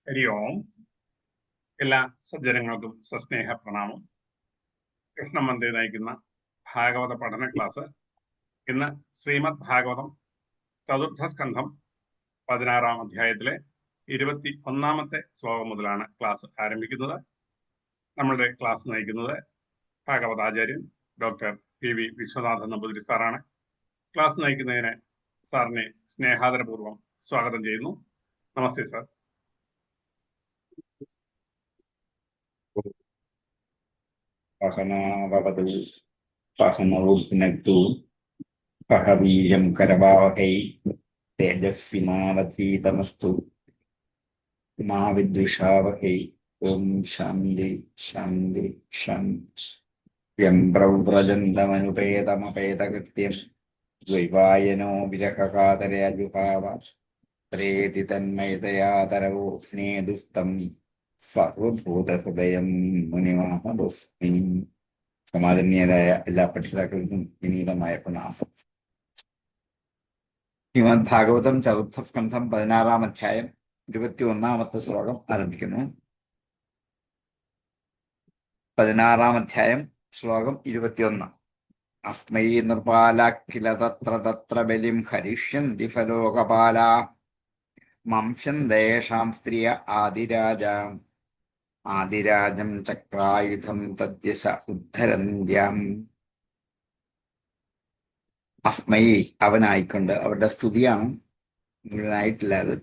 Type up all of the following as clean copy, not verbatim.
ഹരി ഓം. എല്ലാ സജ്ജനങ്ങൾക്കും സസ്നേഹ പ്രണാമം. കൃഷ്ണമന്ത്രി നയിക്കുന്ന ഭാഗവത പഠന ക്ലാസ് ഇന്ന് ശ്രീമദ് ഭാഗവതം ചതുർത്ഥ സ്കന്ധം 16-ാം അധ്യായത്തിലെ 21-ാമത്തെ ശ്ലോകം മുതലാണ് ക്ലാസ് ആരംഭിക്കുന്നത്. നമ്മളുടെ ക്ലാസ് നയിക്കുന്നത് ഭാഗവതാചാര്യൻ doctor P V Viswanathan Namboothiri സാറാണ്. ക്ലാസ് നയിക്കുന്നതിന് സാറിനെ സ്നേഹാദരപൂർവ്വം സ്വാഗതം ചെയ്യുന്നു. നമസ്തേ സാർ. സഹനാവവതു സഹനൗ ഭുനക്തു സഹ വീര്യം കരവാവഹൈ തേജസ്വിനാവധീതമസ്തു മാ വിദ്വിഷാവഹൈ. ഓം ശാന്തി ശാന്തി ശാന്തി. യം പ്രവ്രജന്തമനുപേതമപേതകൃത്യം ദ്വൈവായനോ വിരഹകാതരയജുഹാവ ത്രേതി തന്മയതയാതരവോ സ്നേഹദുസ്തം സർവഭൂതഹൃദയം മുനിമാഹദസ്മി. സമാദരണീയരായ എല്ലാ പഠിതാക്കൾക്കും വിനീതമായ പ്രണാമം. ശ്രീമദ് ഭാഗവതം ചതുർത്ഥ സ്കന്ധം 16-ാം അധ്യായം 21-ാമത്തെ ശ്ലോകം ആരംഭിക്കുന്നു. 16-ാം അധ്യായം ശ്ലോകം 21. അസ്മൈ നൃപാലാഖില തത്ര തത്ര ബലിം ഹരിഷ്യന്തി ഫലോകപാലാ മംസ്യന്തേഷാം സ്ത്രിയ ആദിരാജാം ആദിരാജം ചക്രായുധം തദ്യശ ഉദ്ധരന്ത്യം. അസ്മൈ അവനായിക്കൊണ്ട്, അവരുടെ സ്തുതിയാണ്, മുഴുവനായിട്ടില്ല അത്.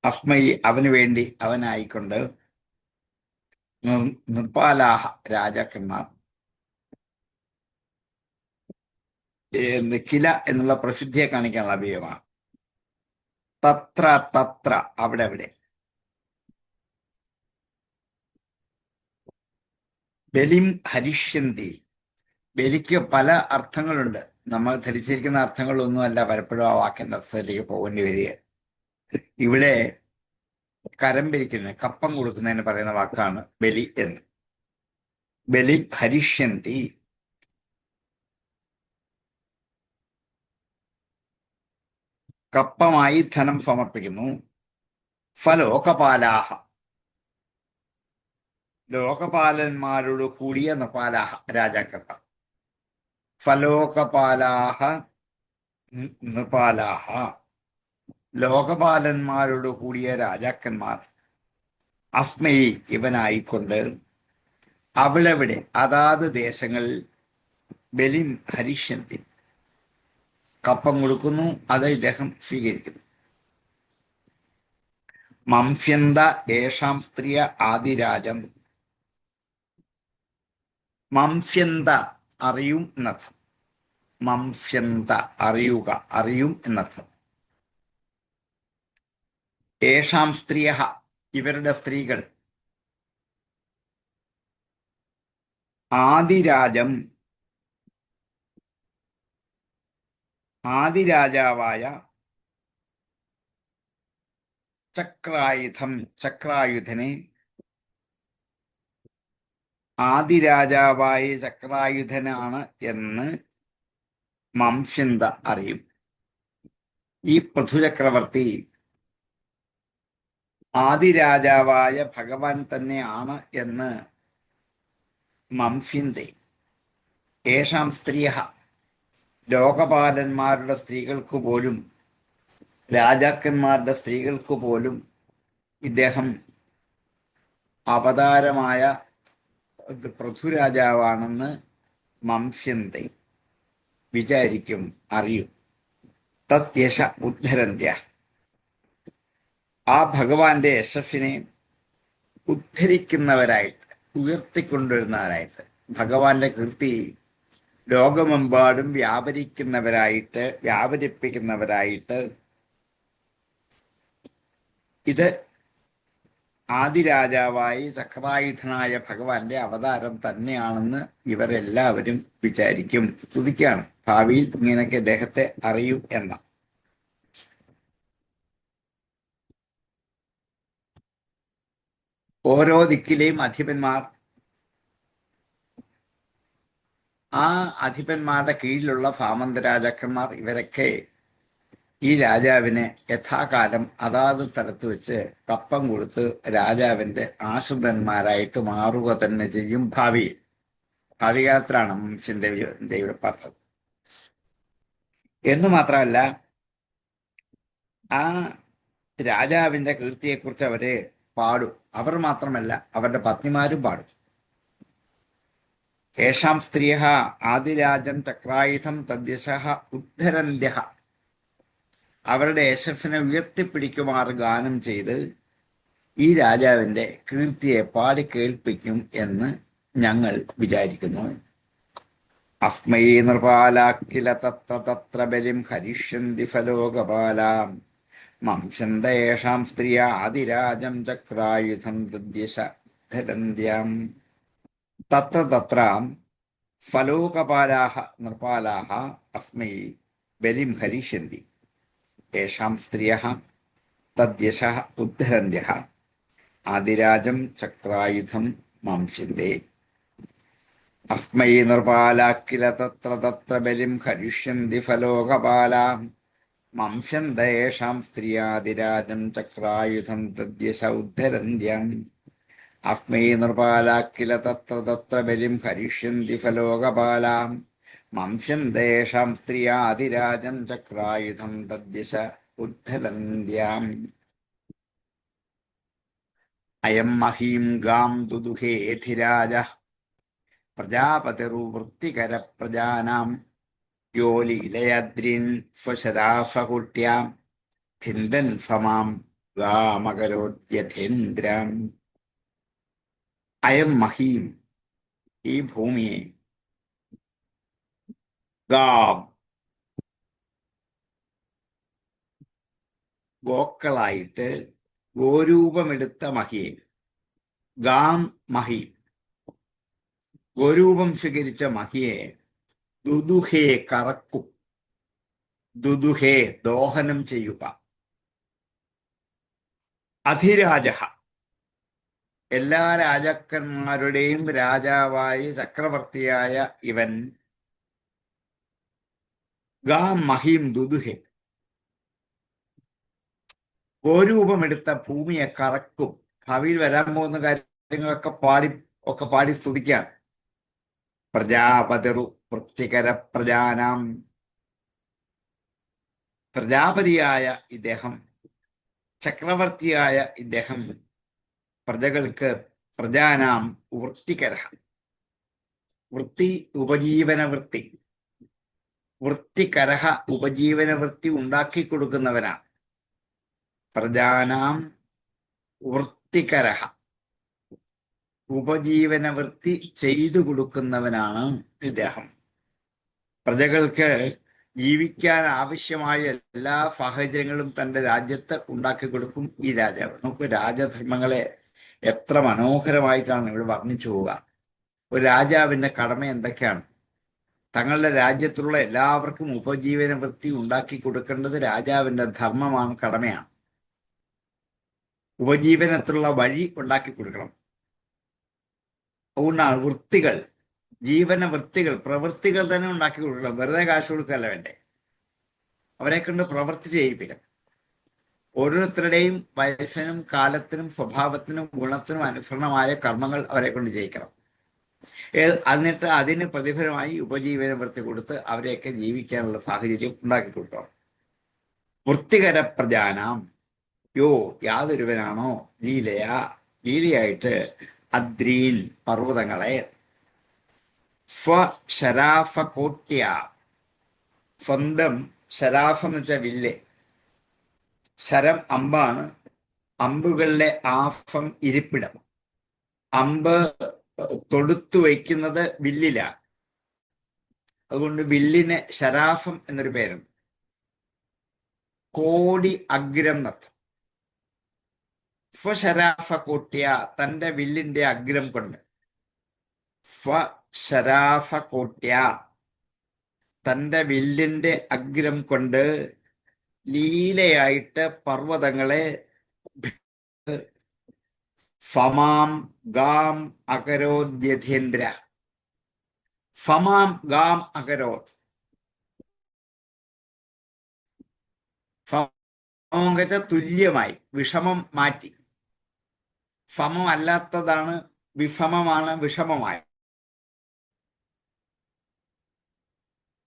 അസ്മൈ അവന് വേണ്ടി, അവനായിക്കൊണ്ട്, നൃപാലാഹ രാജാക്കന്മാർ, കില എന്നുള്ള പ്രസിദ്ധിയെ കാണിക്കാനുള്ള അഭിയമാണ്. തത്ര തത്ര അവിടെ അവിടെ. ബലിം ഹരിഷ്യന്തി. ബലിക്ക് പല അർത്ഥങ്ങളുണ്ട്. നമ്മൾ ധരിച്ചിരിക്കുന്ന അർത്ഥങ്ങളൊന്നുമല്ല പലപ്പോഴും ആ വാക്കിന്റെ അർത്ഥത്തിലേക്ക് പോകേണ്ടി വരിക. ഇവിടെ കരം പിരിക്കുന്നതിന്, കപ്പം കൊടുക്കുന്നതിന് പറയുന്ന വാക്കാണ് ബലി എന്ന്. ബലി ഹരിഷ്യന്തി. കപ്പമായി ധനം സമർപ്പിക്കുന്നു. ഫലോകപാലാഹ. ലോകപാലന്മാരോട് കൂടിയ നൃപാലാഹ രാജാക്കന്മാർ. ഫലോകപാലാഹ നൃപാലാഹ. ലോകപാലന്മാരോട് കൂടിയ രാജാക്കന്മാർ. അസ്മയി ഇവനായിക്കൊണ്ട് അവിടെവിടെ അതാത് ദേശങ്ങളിൽ ബലിം ഹരിഷ്യന്തി കപ്പം കൊടുക്കുന്നു, അത് ഇദ്ദേഹം സ്വീകരിക്കുന്നു. മംസ്യന്ത ഏഷാം സ്ത്രീയ ആദിരാജം. മംസ്യന്ത അറിയും എന്നർത്ഥം. മംസ്യന്ത അറിയുക, അറിയും എന്നർത്ഥം. ഏഷാം സ്ത്രീയ ഇവരുടെ സ്ത്രീകൾ. ആദിരാജം ആദിരാജാവായ ചക്രായുധം ചക്രായുധനെ. ആദിരാജാവായ ചക്രായുധനാണ് എന്ന് മംസ്യന്ത അറിയും. ഈ പൃഥുചക്രവർത്തി ആദിരാജാവായ ഭഗവാൻ തന്നെയാണ് എന്ന് മംസ്യന്തെ. ഏഷാം സ്ത്രീയ ലോകപാലന്മാരുടെ സ്ത്രീകൾക്ക് പോലും, രാജാക്കന്മാരുടെ സ്ത്രീകൾക്ക് പോലും ഇദ്ദേഹം അവതാരമായ പൃഥുരാജാവാണെന്ന് മംസ്യന്തെ വിചാരിക്കും, അറിയും. തദ്യശ ഉദ്ധരന്ത്യ. ആ ഭഗവാന്റെ യശസ്സിനെ ഉദ്ധരിക്കുന്നവരായിട്ട്, ഉയർത്തിക്കൊണ്ടുവരുന്നവരായിട്ട്, ഭഗവാന്റെ കീർത്തി ലോകമെമ്പാടും വ്യാപരിപ്പിക്കുന്നവരായിട്ട് ഇത് ആദിരാജാവായി ചക്രായുധനായ ഭഗവാന്റെ അവതാരം തന്നെയാണെന്ന് ഇവരെല്ലാവരും വിചാരിക്കും, സ്തുതിക്കാണ്. ഭാവിയിൽ ഇങ്ങനെയൊക്കെ അദ്ദേഹത്തെ അറിയും എന്ന. ഓരോ ദിക്കിലെയും അധിപന്മാർ, ആ അധിപന്മാരുടെ കീഴിലുള്ള സാമന്ത രാജാക്കന്മാർ, ഇവരൊക്കെ ഈ രാജാവിന് യഥാകാലം അതാത് സ്ഥലത്ത് വെച്ച് കപ്പം കൊടുത്ത് രാജാവിന്റെ ആശ്രിതന്മാരായിട്ട് മാറുക തന്നെ ചെയ്യും ഭാവിയിൽ. ഭാവികാലത്തിലാണ് മനുഷ്യൻ ദേവിയുടെ പറഞ്ഞത്. എന്ന് മാത്രമല്ല, ആ രാജാവിന്റെ കീർത്തിയെക്കുറിച്ച് അവര് പാടും. അവർ മാത്രമല്ല, അവരുടെ പത്നിമാരും പാടും. യേഷാം സ്ത്രീയ ആദിരാജം ചക്രായുധം തദ്യശ ഉദ്ധരന്ത്യ. അവരുടെ യശസ്സിനെ ഉയർത്തിപ്പിടിക്കുമാർ ഗാനം ചെയ്ത് ഈ രാജാവിന്റെ കീർത്തിയെ പാടി കേൾപ്പിക്കും എന്ന് ഞങ്ങൾ വിചാരിക്കുന്നു. അസ്മൈ നൃപാലാക്കില തത്ര തത്ര ബലിം ഹരിഷ്യന്തി ഫലോകപാലാം മംസന്തയേഷാം സ്ത്രീയ ആദിരാജം ചക്രായുധം ദദ്യശ ധരന്ത്യാം. തത്ര തത്ര ഫലോകപാലാഹ നൃപാലാഹ അസ്മൈ ബലിം ഹരിഷ്യന്തി യേഷാം സ്ത്രീയ തദ്യശ ഉദ്ധരന്ത്യഃ ആദിരാജം ചക്രായുധം മംസ്യന്തേ. അസ്മൈ നൃപാലാക്കില തത്ര തത്ര ബലിം ഹരിഷ്യന്തി ഫലോകപാലാം മംസ്യന്തയേഷാം സ്ത്രീയാദിരാജം ചക്രായുധം തദ്യശ ഉദ്ധരന്ത്യം. അസ്മൈ നൃപാലാക്കില തത്ര തത്ര ബലിം ഹരിഷ്യന്തി ഫലോകപാലാം മംസ്യന്തയേഷാം സ്ത്രീയാദിരാജം ചക്രായുധം തദ്യശ ഉദ്ധരന്ത്യാം. അയം മഹീം ഗാം ദുദുഹേധിരാജ പ്രജാപതിർവൃത്തികര പ്രജാനാം യോ ലീലയദ്രിൻ സ്വശരാഫകുട്യാം ഭിന്ദൻ ഫമാം ഗാമകരോദ്യഥേന്ദ്രം. അയം മഹീം, ഈ ഭൂമിയെ, ഗാം, ഗോക്കളായിട്ട് ഗോരൂപമെടുത്ത മഹിയെ, ഗാം മഹീം, ഗോരൂപം സ്വീകരിച്ച മഹിയെ ദുദുഹേ കറക്കും, ദുദുഹേ ദോഹനം ചെയ്യുക. അധിരാജ, എല്ലാ രാജാക്കന്മാരുടെയും രാജാവായി ചക്രവർത്തിയായ ഇവൻ ഗാം മഹീം ദുദുഹേ, ഗോരൂപമെടുത്ത ഭൂമിയെ കറക്കും. ഭാവിയിൽ വരാൻ പോകുന്ന കാര്യങ്ങളൊക്കെ പാടി സ്തുതിക്കാൻ. പ്രജാപതിറു വൃത്തികര പ്രജാനാം, പ്രജാപതിയായ ഇദ്ദേഹം, ചക്രവർത്തിയായ ഇദ്ദേഹം പ്രജകൾക്ക്, പ്രജാനാം വൃത്തികര, വൃത്തി ഉപജീവന വൃത്തി, വൃത്തികരഹ ഉപജീവന വൃത്തി ഉണ്ടാക്കി കൊടുക്കുന്നവനാണ്. പ്രജാനാം വൃത്തികരഹ, ഉപജീവന വൃത്തി ചെയ്തു കൊടുക്കുന്നവനാണ് ഇദ്ദേഹം. പ്രജകൾക്ക് ജീവിക്കാൻ ആവശ്യമായ എല്ലാ സാഹചര്യങ്ങളും തൻ്റെ രാജ്യത്ത് ഉണ്ടാക്കി കൊടുക്കും ഈ രാജാവ്. നമുക്ക് രാജധർമ്മങ്ങളെ എത്ര മനോഹരമായിട്ടാണ് ഇവിടെ വർണ്ണിച്ചു പോവുക. ഒരു രാജാവിന്റെ കടമ എന്തൊക്കെയാണ്? തങ്ങളുടെ രാജ്യത്തുള്ള എല്ലാവർക്കും ഉപജീവന വൃത്തി ഉണ്ടാക്കി കൊടുക്കേണ്ടത് രാജാവിന്റെ ധർമ്മമാണ്, കടമയാണ്. ഉപജീവനത്തിലുള്ള വഴി ഉണ്ടാക്കി കൊടുക്കണം. അതുകൊണ്ടാണ് വൃത്തികൾ, ജീവന വൃത്തികൾ, പ്രവൃത്തികൾ തന്നെ ഉണ്ടാക്കി കൊടുക്കണം. വെറുതെ കാശ് കൊടുക്കല്ല വേണ്ടേ, അവരെ കൊണ്ട് പ്രവൃത്തി ചെയ്യിപ്പിക്കണം. ഓരോരുത്തരുടെയും വയസ്സിനും കാലത്തിനും സ്വഭാവത്തിനും ഗുണത്തിനും അനുസരണമായ കർമ്മങ്ങൾ അവരെ കൊണ്ട് ചെയ്യിക്കണം. എന്നിട്ട് അതിന് പ്രതിഫലമായി ഉപജീവന വൃത്തി കൊടുത്ത് അവരെയൊക്കെ ജീവിക്കാനുള്ള സാഹചര്യം ഉണ്ടാക്കി കൊടുക്കണം. വൃത്തികര പ്രജാനാം യോ, യാതൊരുവനാണോ ലീലയായിട്ട് അദ്രീൻ പർവ്വതങ്ങളെ, സ്വശരാഫ കോട്ട്യ, സ്വന്തം ശരാഫം എന്ന് വെച്ചാൽ വില്ല്, ശരം അമ്പാണ്, അമ്പുകളിലെ ആഫം ഇരിപ്പിടം. അമ്പ് തൊടുത്തു വയ്ക്കുന്നത് വില്ലിലാണ്. അതുകൊണ്ട് വില്ലിന് ശരാഫം എന്നൊരു പേരുണ്ട്. കോടി അഗ്രം എന്നർത്ഥം. സ്വശരാഫ കോട്ട്യ, തന്റെ വില്ലിന്റെ അഗ്രം കൊണ്ട്, സ്വശരാഫ കോട്ട്യ, തന്റെ വില്ലിന്റെ അഗ്രം കൊണ്ട് ലീലയായിട്ട് പർവ്വതങ്ങളെ ഫമാം ഗാം അകരോദ്യഥേന്ദ്ര. ഫമാം ഗാം അകരോത്, ഫമം വെച്ചാൽ തുല്യമായി, വിഷമം മാറ്റി. ഫമം അല്ലാത്തതാണ് വിഷമമാണ്, വിഷമമായി.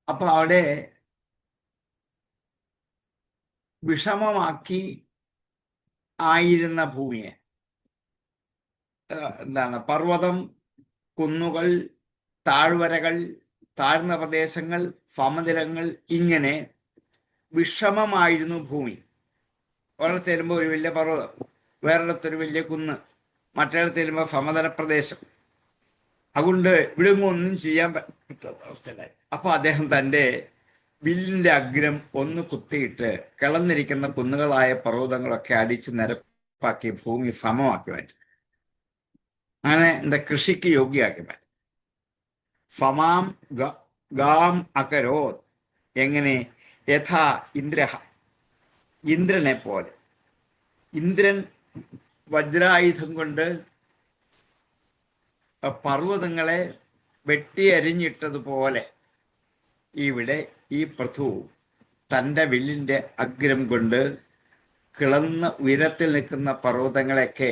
അപ്പൊ അവിടെ വിഷമമാക്കി ആയിരുന്ന ഭൂമിയെ എന്താണ്, പർവ്വതം, കുന്നുകൾ, താഴ്വരകൾ, താഴ്ന്ന പ്രദേശങ്ങൾ, സമതലങ്ങൾ, ഇങ്ങനെ വിഷമമായിരുന്നു ഭൂമി. ഒരിടത്ത് വരുമ്പോൾ ഒരു വലിയ പർവ്വതം, വേറൊരിടത്തൊരു വലിയ കുന്ന്, മറ്റൊരിടത്ത് വരുമ്പോൾ സമതല പ്രദേശം. അതുകൊണ്ട് ഇവിടെ ഒന്നും ചെയ്യാൻ പറ്റാത്ത അവസ്ഥയിലായി. അപ്പൊ അദ്ദേഹം തൻ്റെ വില്ലിന്റെ അഗ്രം ഒന്ന് കുത്തിയിട്ട് കിളന്നിരിക്കുന്ന കുന്നുകളായ പർവ്വതങ്ങളൊക്കെ അടിച്ച് നിരപ്പാക്കി ഭൂമി സമമാക്കി മാറ്റി. അങ്ങനെ എന്താ, കൃഷിക്ക് യോഗ്യമാക്കി മാറ്റി. ഫമാം ഗാം അകരോ, എങ്ങനെ, യഥാ ഇന്ദ്ര, ഇന്ദ്രനെ പോലെ. ഇന്ദ്രൻ വജ്രായുധം കൊണ്ട് പർവ്വതങ്ങളെ വെട്ടിയരിഞ്ഞിട്ടതുപോലെ ഇവിടെ ഈ പൃഥു തൻ്റെ വില്ലിന്റെ അഗ്രം കൊണ്ട് കിളന്ന് ഉയരത്തിൽ നിൽക്കുന്ന പർവ്വതങ്ങളെയൊക്കെ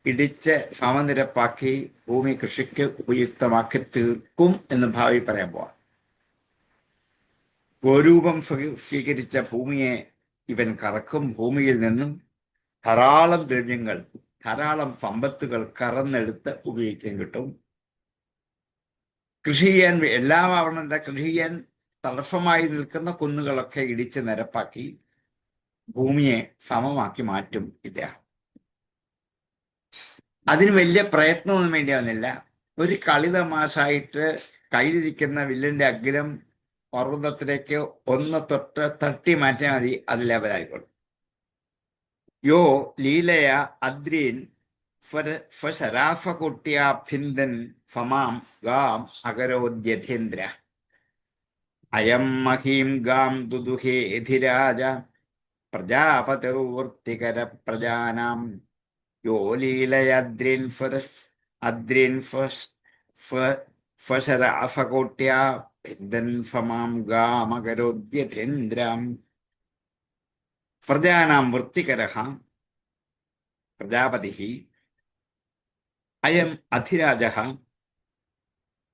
ഇടിച്ച് സമനിരപ്പാക്കി ഭൂമി കൃഷിക്ക് ഉപയുക്തമാക്കി തീർക്കും എന്ന് ഭാവി പറയാൻ പോവാം. ഗോരൂപം സ്വീകരിച്ച ഭൂമിയെ ഇവൻ കറക്കും. ഭൂമിയിൽ നിന്നും ധാരാളം ദ്രവ്യങ്ങൾ, ധാരാളം സമ്പത്തുകൾ കറന്നെടുത്ത് ഉപയോഗിക്കാൻ കിട്ടും. കൃഷി ചെയ്യാൻ എല്ലാം ആവണമെന്നില്ല, കൃഷി ചെയ്യാൻ തടസ്സമായി നിൽക്കുന്ന കുന്നുകളൊക്കെ ഇടിച്ച് നിരപ്പാക്കി ഭൂമിയെ സമമാക്കി മാറ്റും ഇദ്ദേഹം. അതിന് വലിയ പ്രയത്നമൊന്നും വേണ്ടി വന്നില്ല. ഒരു കളിതമാശായിട്ട് കയ്യിലിരിക്കുന്ന വില്ലിന്റെ അഗ്രം പർവ്വതത്തിലേക്ക് ഒന്ന് തട്ടി മാറ്റിയാൽ മതി, അത് ലെവലായിക്കോളും. യോ ലീലയ അദ്രീൻ ഫശരാഫകുട്യാഭിന്ദൻ ഫമാം ഗാം അകരോദ്യഥേന്ദ്ര അയം മഹീം ഗാം ദുദുഹേധിരാജ പ്രജാപതിർവർത്തികര പ്രജാനാം യോ ലീലയദ്രീൻ ഫശരാഫകുട്യാഭിന്ദൻ ഫമാം ഗാം അകരോദ്യഥേന്ദ്രം. പ്രജാനാം വൃത്തികരഃ പ്രജാപതിഃ അയം അധിരാജഃ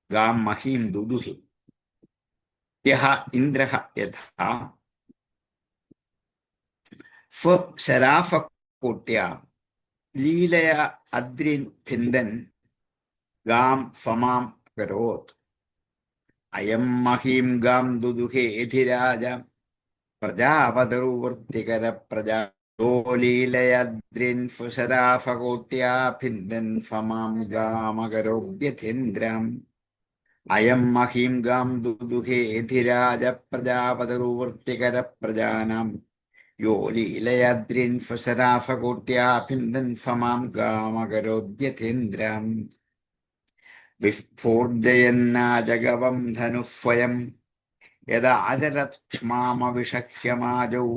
ഗാം മഹീം ദുദുഹി യഃ ഇന്ദ്രഃ യഥാ ശരാഫകോട്യാ ലീലയ അദ്രീൻ ഭിന്ദൻ ഗാം ഫമാം അകരോത് അയം മഹീം ഗാം ദുദുഹേ അധിരാജ പ്രജാപതിർവർത്തികര പ്രജാ ലീലയദ്രിൻ ഫശരാഫകോട്യാ ഭിന്ദൻ ഫമാം ഗാമകരോദ്യഥേന്ദ്രം അയം മഹീം ഗാം ദുദുഹേ ധിരാജ പ്രജാപതിർവർത്തികര പ്രജാനാം യോ ലീലയദ്രിൻ ഫശരാഫകോട്യാ ഭിന്ദൻ ഫമാം ഗാമകരോദ്യഥേന്ദ്രം. വിസ്ഫൂർജയന്നാജഗവം ധനുഃസ്വയം യദാചരത്ക്ഷ്മാമവിഷഹ്യമാജൗ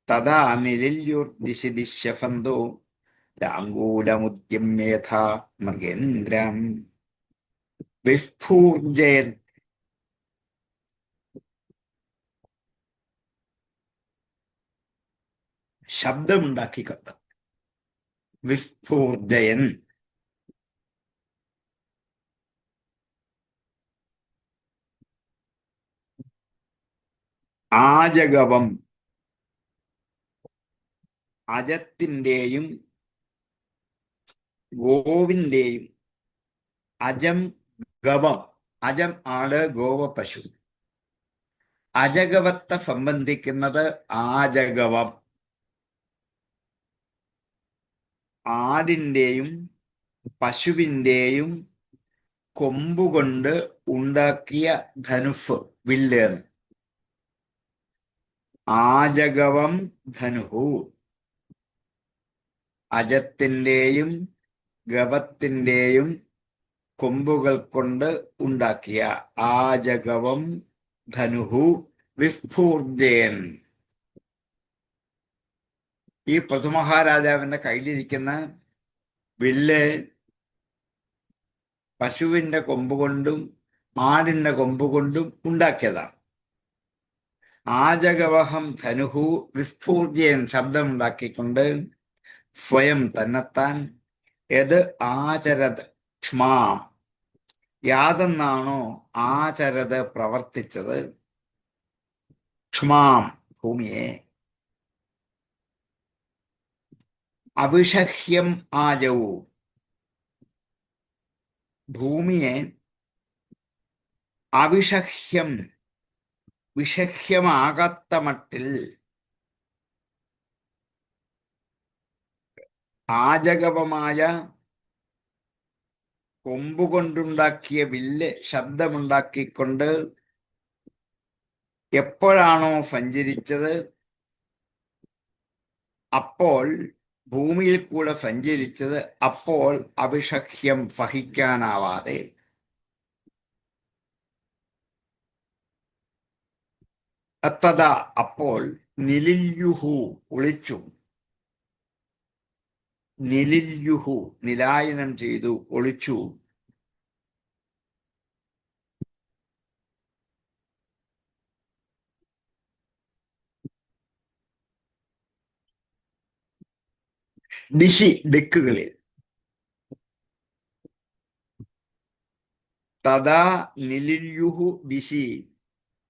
തദാ നിലില്യുർദിശി ദിശ്യഫന്തോ ലാംഗൂലമുദ്യമ്യേഥാ മൃഗേന്ദ്രം. വിസ്ഫൂർജയൻ, ശബ്ദമുണ്ടാക്കിക്കൊണ്ട്. വിസ്ഫൂർജയൻ, ആജഗവം, അജത്തിൻ്റെയും ഗോവിന്റെയും, അജം ഗവം, അജം ആട്, ഗോവ പശു. അജഗവത്തെ സംബന്ധിക്കുന്നത് ആജഗവം, ആടിന്റെയും പശുവിന്റെയും കൊമ്പുകൊണ്ട് ഉണ്ടാക്കിയ ധനുഫ്, വില്ല്. ആജഗവം ധനുഹു, അജത്തിൻ്റെയും ഗവത്തിൻ്റെയും കൊമ്പുകൾ കൊണ്ട് ഉണ്ടാക്കിയ ആജഗവം ധനുഹു വിസ്ഫൂർജയൻ. ഈ പൃഥുമഹാരാജാവിന്റെ കയ്യിലിരിക്കുന്ന വില്ല് പശുവിന്റെ കൊമ്പുകൊണ്ടും ആടിന്റെ കൊമ്പുകൊണ്ടും ഉണ്ടാക്കിയതാണ്. ആജഗവഹം ധനുഹു വിസ്ഫൂർജയൻ ശബ്ദമുണ്ടാക്കിക്കൊണ്ട് സ്വയം തന്നെത്താൻ യത് ആചരത് ക്ഷ്മാം യാതെന്നാണോ ആചരത് പ്രവർത്തിച്ചത് ക്ഷ്മാം ഭൂമിയെ അവിഷഹ്യം ആജവു ഭൂമിയെ അവിഷഹ്യം വിഷഹ്യമാകാത്ത മട്ടിൽ ആജഗവമായ കൊമ്പുകൊണ്ടുണ്ടാക്കിയ വില്ല് ശബ്ദമുണ്ടാക്കിക്കൊണ്ട് എപ്പോഴാണോ സഞ്ചരിച്ചത് അപ്പോൾ ഭൂമിയിൽ കൂടെ സഞ്ചരിച്ചത് അപ്പോൾ അവിഷഹ്യം സഹിക്കാനാവാതെ തഥാ അപ്പോൾ നിലില്യുഹു ഒളിച്ചു നിലില്യുഹു നിലായനം ചെയ്തു ഒളിച്ചു ദിശി ദിക്കുകളിൽ തഥാ നിലില്യുഹു ദിശി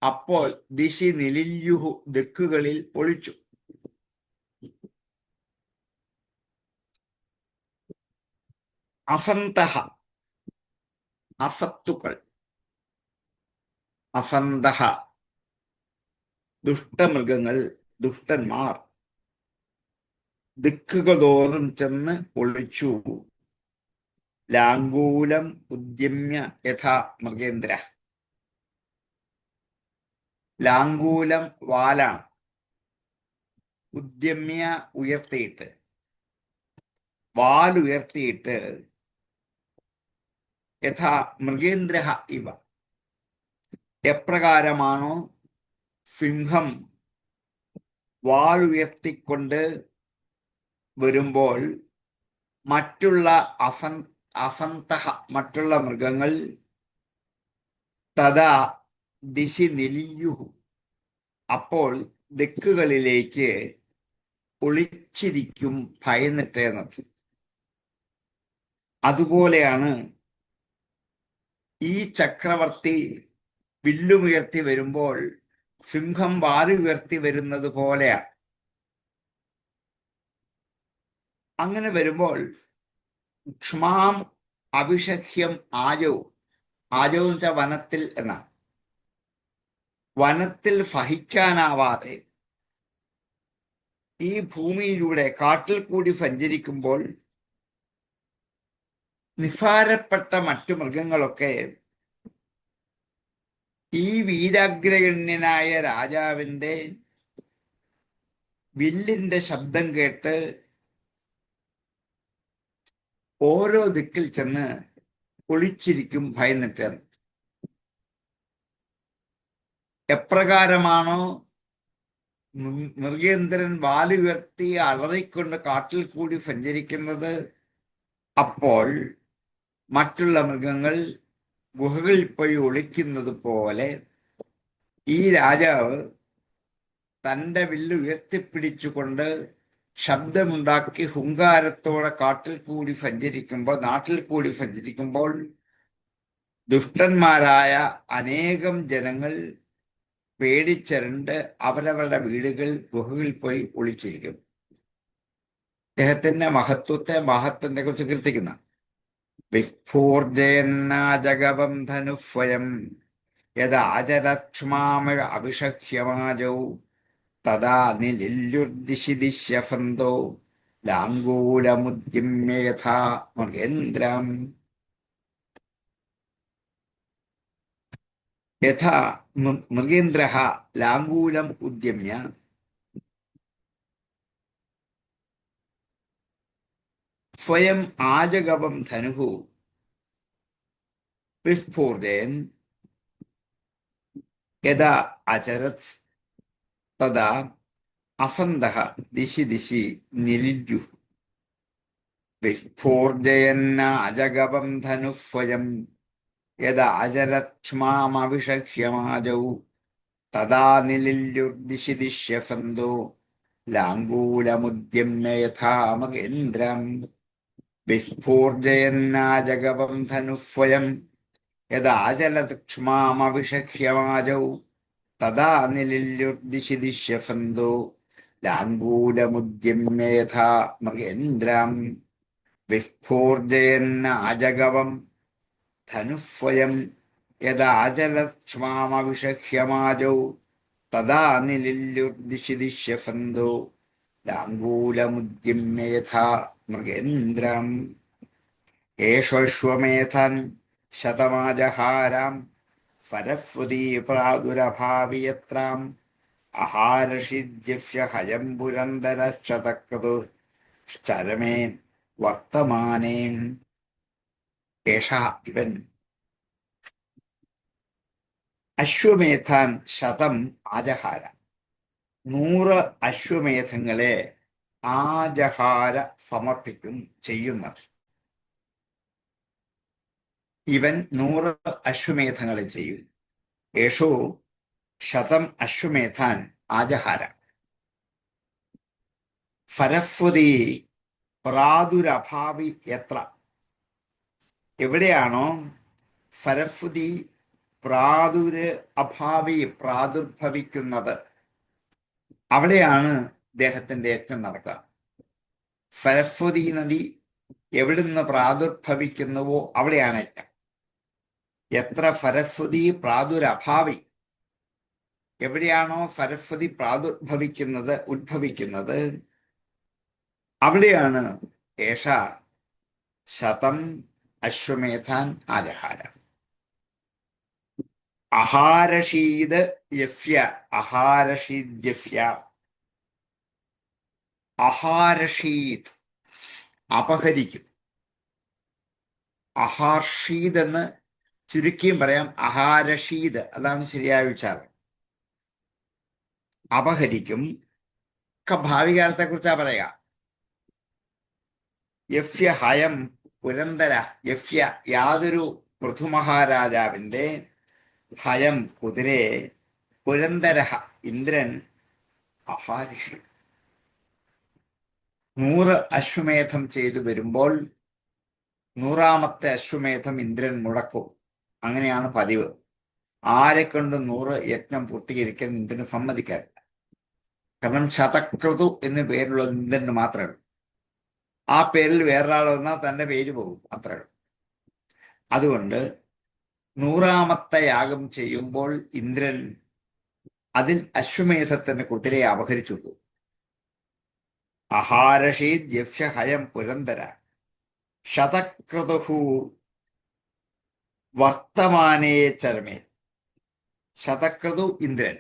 അപ്പോൾ ദിശി നിലില്യുഹു ദിക്കുകളിൽ ഒളിച്ചു അസന്തഹ അസത്തുക്കൾ അസന്തഹ ദുഷ്ടമൃഗങ്ങൾ ദുഷ്ടന്മാർ ദിക്കുകൾ തോറും ചെന്ന് ഒളിച്ചു ലാംഗൂലം ഉദ്യമ്യ യഥാ മൃഗേന്ദ്ര ലാംഗൂലം വാലാണ് ഉദ്യമ്യ ഉയർത്തിയിട്ട് വാലുയർത്തിയിട്ട് യഥാ മൃഗേന്ദ്ര ഇവ എപ്രകാരമാണോ സിംഹം വാലുയർത്തിക്കൊണ്ട് വരുമ്പോൾ മറ്റുള്ള അസന്തഹ മറ്റുള്ള മൃഗങ്ങൾ തഥാ ദിശി നിലിയുഹു അപ്പോൾ ദിക്കുകളിലേക്ക് ഒളിച്ചിരിക്കും ഭയന്നിട്ടേന്നത്. അതുപോലെയാണ് ഈ ചക്രവർത്തി വില്ലുമുയർത്തി വരുമ്പോൾ സിംഹം വാലുയർത്തി വരുന്നത് പോലെയാണ്. അങ്ങനെ വരുമ്പോൾ ക്ഷ്മാം അവിഷഹ്യം ആജവും ആജവും വെച്ചാൽ വനത്തിൽ എന്നാണ്. വനത്തിൽ സഹിക്കാനാവാതെ ഈ ഭൂമിയിലൂടെ കാട്ടിൽ കൂടി സഞ്ചരിക്കുമ്പോൾ നിസ്സാരപ്പെട്ട മറ്റു മൃഗങ്ങളൊക്കെ ഈ വീരാഗ്രഗണ്യനായ രാജാവിൻ്റെ വില്ലിന്റെ ശബ്ദം കേട്ട് ഓരോ ദിക്കിൽ ചെന്ന് ഒളിച്ചിരിക്കും ഭയന്നിട്ട്. എപ്രകാരമാണോ മൃഗേന്ദ്രൻ വാലുയർത്തി അലറിക്കൊണ്ട് കാട്ടിൽ കൂടി സഞ്ചരിക്കുന്നത്, അപ്പോൾ മറ്റുള്ള മൃഗങ്ങൾ ഗുഹകളിൽ പോയി ഒളിക്കുന്നത് പോലെ ഈ രാജാവ് തൻ്റെ വില്ല് ഉയർത്തിപ്പിടിച്ചുകൊണ്ട് ശബ്ദമുണ്ടാക്കി ഹുങ്കാരത്തോടെ കാട്ടിൽ കൂടി സഞ്ചരിക്കുമ്പോൾ, നാട്ടിൽ കൂടി സഞ്ചരിക്കുമ്പോൾ ദുഷ്ടന്മാരായ അനേകം ജനങ്ങൾ പേടിച്ചരണ്ട് അവരവരുടെ വീടുകൾ ഗുഹകളിൽ പോയി ഒളിച്ചിരിക്കും. അദ്ദേഹത്തിന്റെ മഹത്വത്തെ കുറിച്ച് കീർത്തിക്കുന്ന വിസ്ഫൂർജയന്നാജഗവം ധനുസ്വയം യദാചരക്ഷ്മാമ അവിഷഹ്യമാജൗ തദാ നിലില്യുർദിശി ദിശ്യഫന്തോ ലാംഗൂലമുദ്യമ്യ യഥാ മൃഗേന്ദ്രം. യഥാ മൃഗേന്ദ്ര ലാംഗൂലം ഉദ്യമ്യ സ്വയം ആജഗവം ധനുഹു വിസ്ഫൂർജയൻ യഥാ അചരത് തദാ അസന്തഃ ദിശി ദിശി നിലില്യുഃ. വിസ്ഫൂർജയന്നാജഗവം ധനുഃ സ്വയം യദാചരത് ക്ഷ്മാമവിഷഹ്യമാജൗ തഥാ നിലില്യുർദിശി ദിശ്യഫന്തോ ലാംഗൂലമുദ്യമ്യ യഥാമകേന്ദ്രം വിസ്ഫൂർജയന്നാജഗവം ധനുഫലം യദാചലതക്ഷ്മാമവിഷഹ്യമാജൗ തഥാ നിലില്യുർദിശി ദിശ്യഫന്തോ ലാംഗൂലമുദ്യമ്യ യഥാമകേന്ദ്രം വിസ്ഫൂർജയന്നാജഗവം ധനുഫലം യദാചലക്ഷ്മാമവിഷഹ്യമാജൗ തഥാ നിലില്യുർദിശി ദിശ്യഫന്തോ ലാംഗൂലമുദ്യമ്യ യഥാ മൃഗേന്ദ്രം ഏഷശ്വമേധൻ ശതമാജഹാരാം ഫരഫുദീ പ്രാദുരഭാവി യത്രാം അഹാരഷിജ്യഫ്യ ഹയം പുരന്തരശതക്രതുശ്ചരമേ വർത്തമാനേ. ഏഷ ഇവൻ അശ്വമേധാൻ ശതം ആജഹാര 100 അശ്വമേധങ്ങളെ ആജഹാര സമർപ്പിക്കും ചെയ്യുന്നത്. ഇവൻ 100 അശ്വമേധങ്ങളെ ചെയ്യും. യേശോ ശതം അശ്വമേധാൻ ആജഹാര ഫരഫുദി പ്രാദുരഭാവി എത്ര എവിടെയാണോ ഫരഫുദി പ്രാദുർഭവിക്കുന്നത് അവിടെയാണ് ദേഹത്തിന്റെ യജ്ഞം നടക്കുക. ഫരഫുദി നദി എവിടുന്ന് പ്രാദുർഭവിക്കുന്നുവോ അവിടെയാണ് യജ്ഞം. എത്ര ഫരഫുദി പ്രാദുരഭാവി എവിടെയാണോ ഫരഫുദി ഉദ്ഭവിക്കുന്നത് അവിടെയാണ് ഏഷ ശതം അശ്വമേധാൻ ആജഹാര. അഹാരഷീത് യഫ്യ അഹാരഷീദ്യഫ്യ അഹാരഷീത് അപഹരിക്കും. അഹാർഷീത് എന്ന് ചുരുക്കിയും പറയാം. അഹാരഷീത് അതാണ് ശരിയായ ഉച്ചാരണം. അപഹരിക്കും. ഭാവി കാലത്തെ കുറിച്ചാ പറയാ. യഫ്യ ഹയം പുരന്തര യഫ്യ യാതൊരു പൃഥുമഹാരാജാവിന്റെ ഹയം കുതിരയെ പുരന്തര ഇന്ദ്രൻ അഹാരിഷി 100 അശ്വമേധം ചെയ്തു വരുമ്പോൾ 100ാമത്തെ അശ്വമേധം ഇന്ദ്രൻ മുടക്കും. അങ്ങനെയാണ് പതിവ്. ആരെ കൊണ്ട് 100 യജ്ഞം പൂർത്തീകരിക്കാൻ ഇന്ദ്രന് സമ്മതിക്കാറില്ല. കാരണം ശതക്രതു എന്ന് പേരുള്ള ഇന്ദ്രന് മാത്രമേ ഉള്ളൂ. ആ പേരിൽ വേറൊരാൾ വന്നാൽ തന്റെ പേര് പോകും, അത്രേ ഉള്ളൂ. അതുകൊണ്ട് 100ാമത്തെ യാഗം ചെയ്യുമ്പോൾ ഇന്ദ്രൻ അതിൽ അശ്വമേധത്തിന്റെ കുതിരയെ അപഹരിച്ചു. അഹാരഷീദ്യഫ്യ ഹയം പുരന്തര ശതക്രതുഹു വർത്തമാനേ ചരമേ. ശതക്രതു ഇന്ദ്രൻ.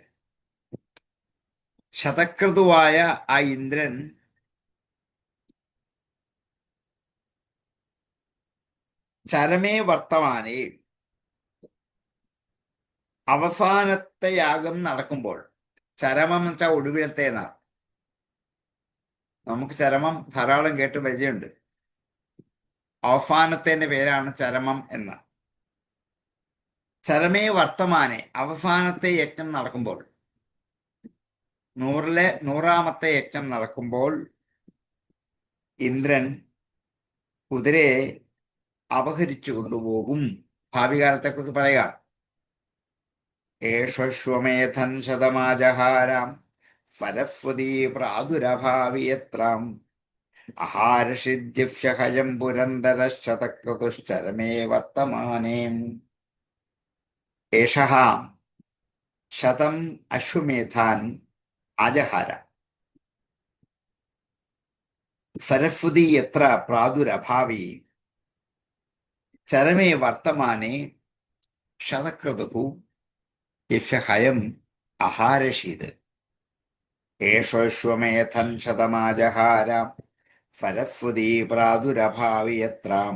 ശതക്രതുവായ ആ ഇന്ദ്രൻ ചരമേ വർത്തമാനേ അവസാനത്തെ യാഗം നടക്കുമ്പോൾ. ചരമം എന്ന് വെച്ചാൽ ഒടുവിലത്തെ എന്നാണ്. നമുക്ക് ചരമം ധാരാളം കേട്ട് പരിചയമുണ്ട്. അവസാനത്തിന്റെ പേരാണ് ചരമം എന്ന്. ചരമേ വർത്തമാനെ അവസാനത്തെ യജ്ഞം നടക്കുമ്പോൾ, 100ാമത്തെ യജ്ഞം നടക്കുമ്പോൾ ഇന്ദ്രൻ കുതിരയെ അപഹരിച്ചു കൊണ്ടുപോകും. ഭാവി കാലത്തെക്കുറിച്ച് പറയുക. ഏഷശ്വമേധൻ ശതമാജഹാരാം ഫരഫുദീ പ്രാദുരഭാവി യത്രാം അഹാരഷിദ്യഫ്യ ഹയം പുരന്തര ശതക്രതുശ്ചരമേ വർത്തമാനേ. ഏഷഃ ശതം അശ്വമേധാൻ ആജഹാര ഫരഫുദി യത്ര പ്രാദുരഭാവി ചരമേ വർത്തമാനേ ശതക്രതുഃ യഫ്യ ഹയം അഹാരഷീത്. ഏഷശ്വമേധൻ ശതമാജഹാര ഫരഫുദീ പ്രാദുരഭാവി യത്രാം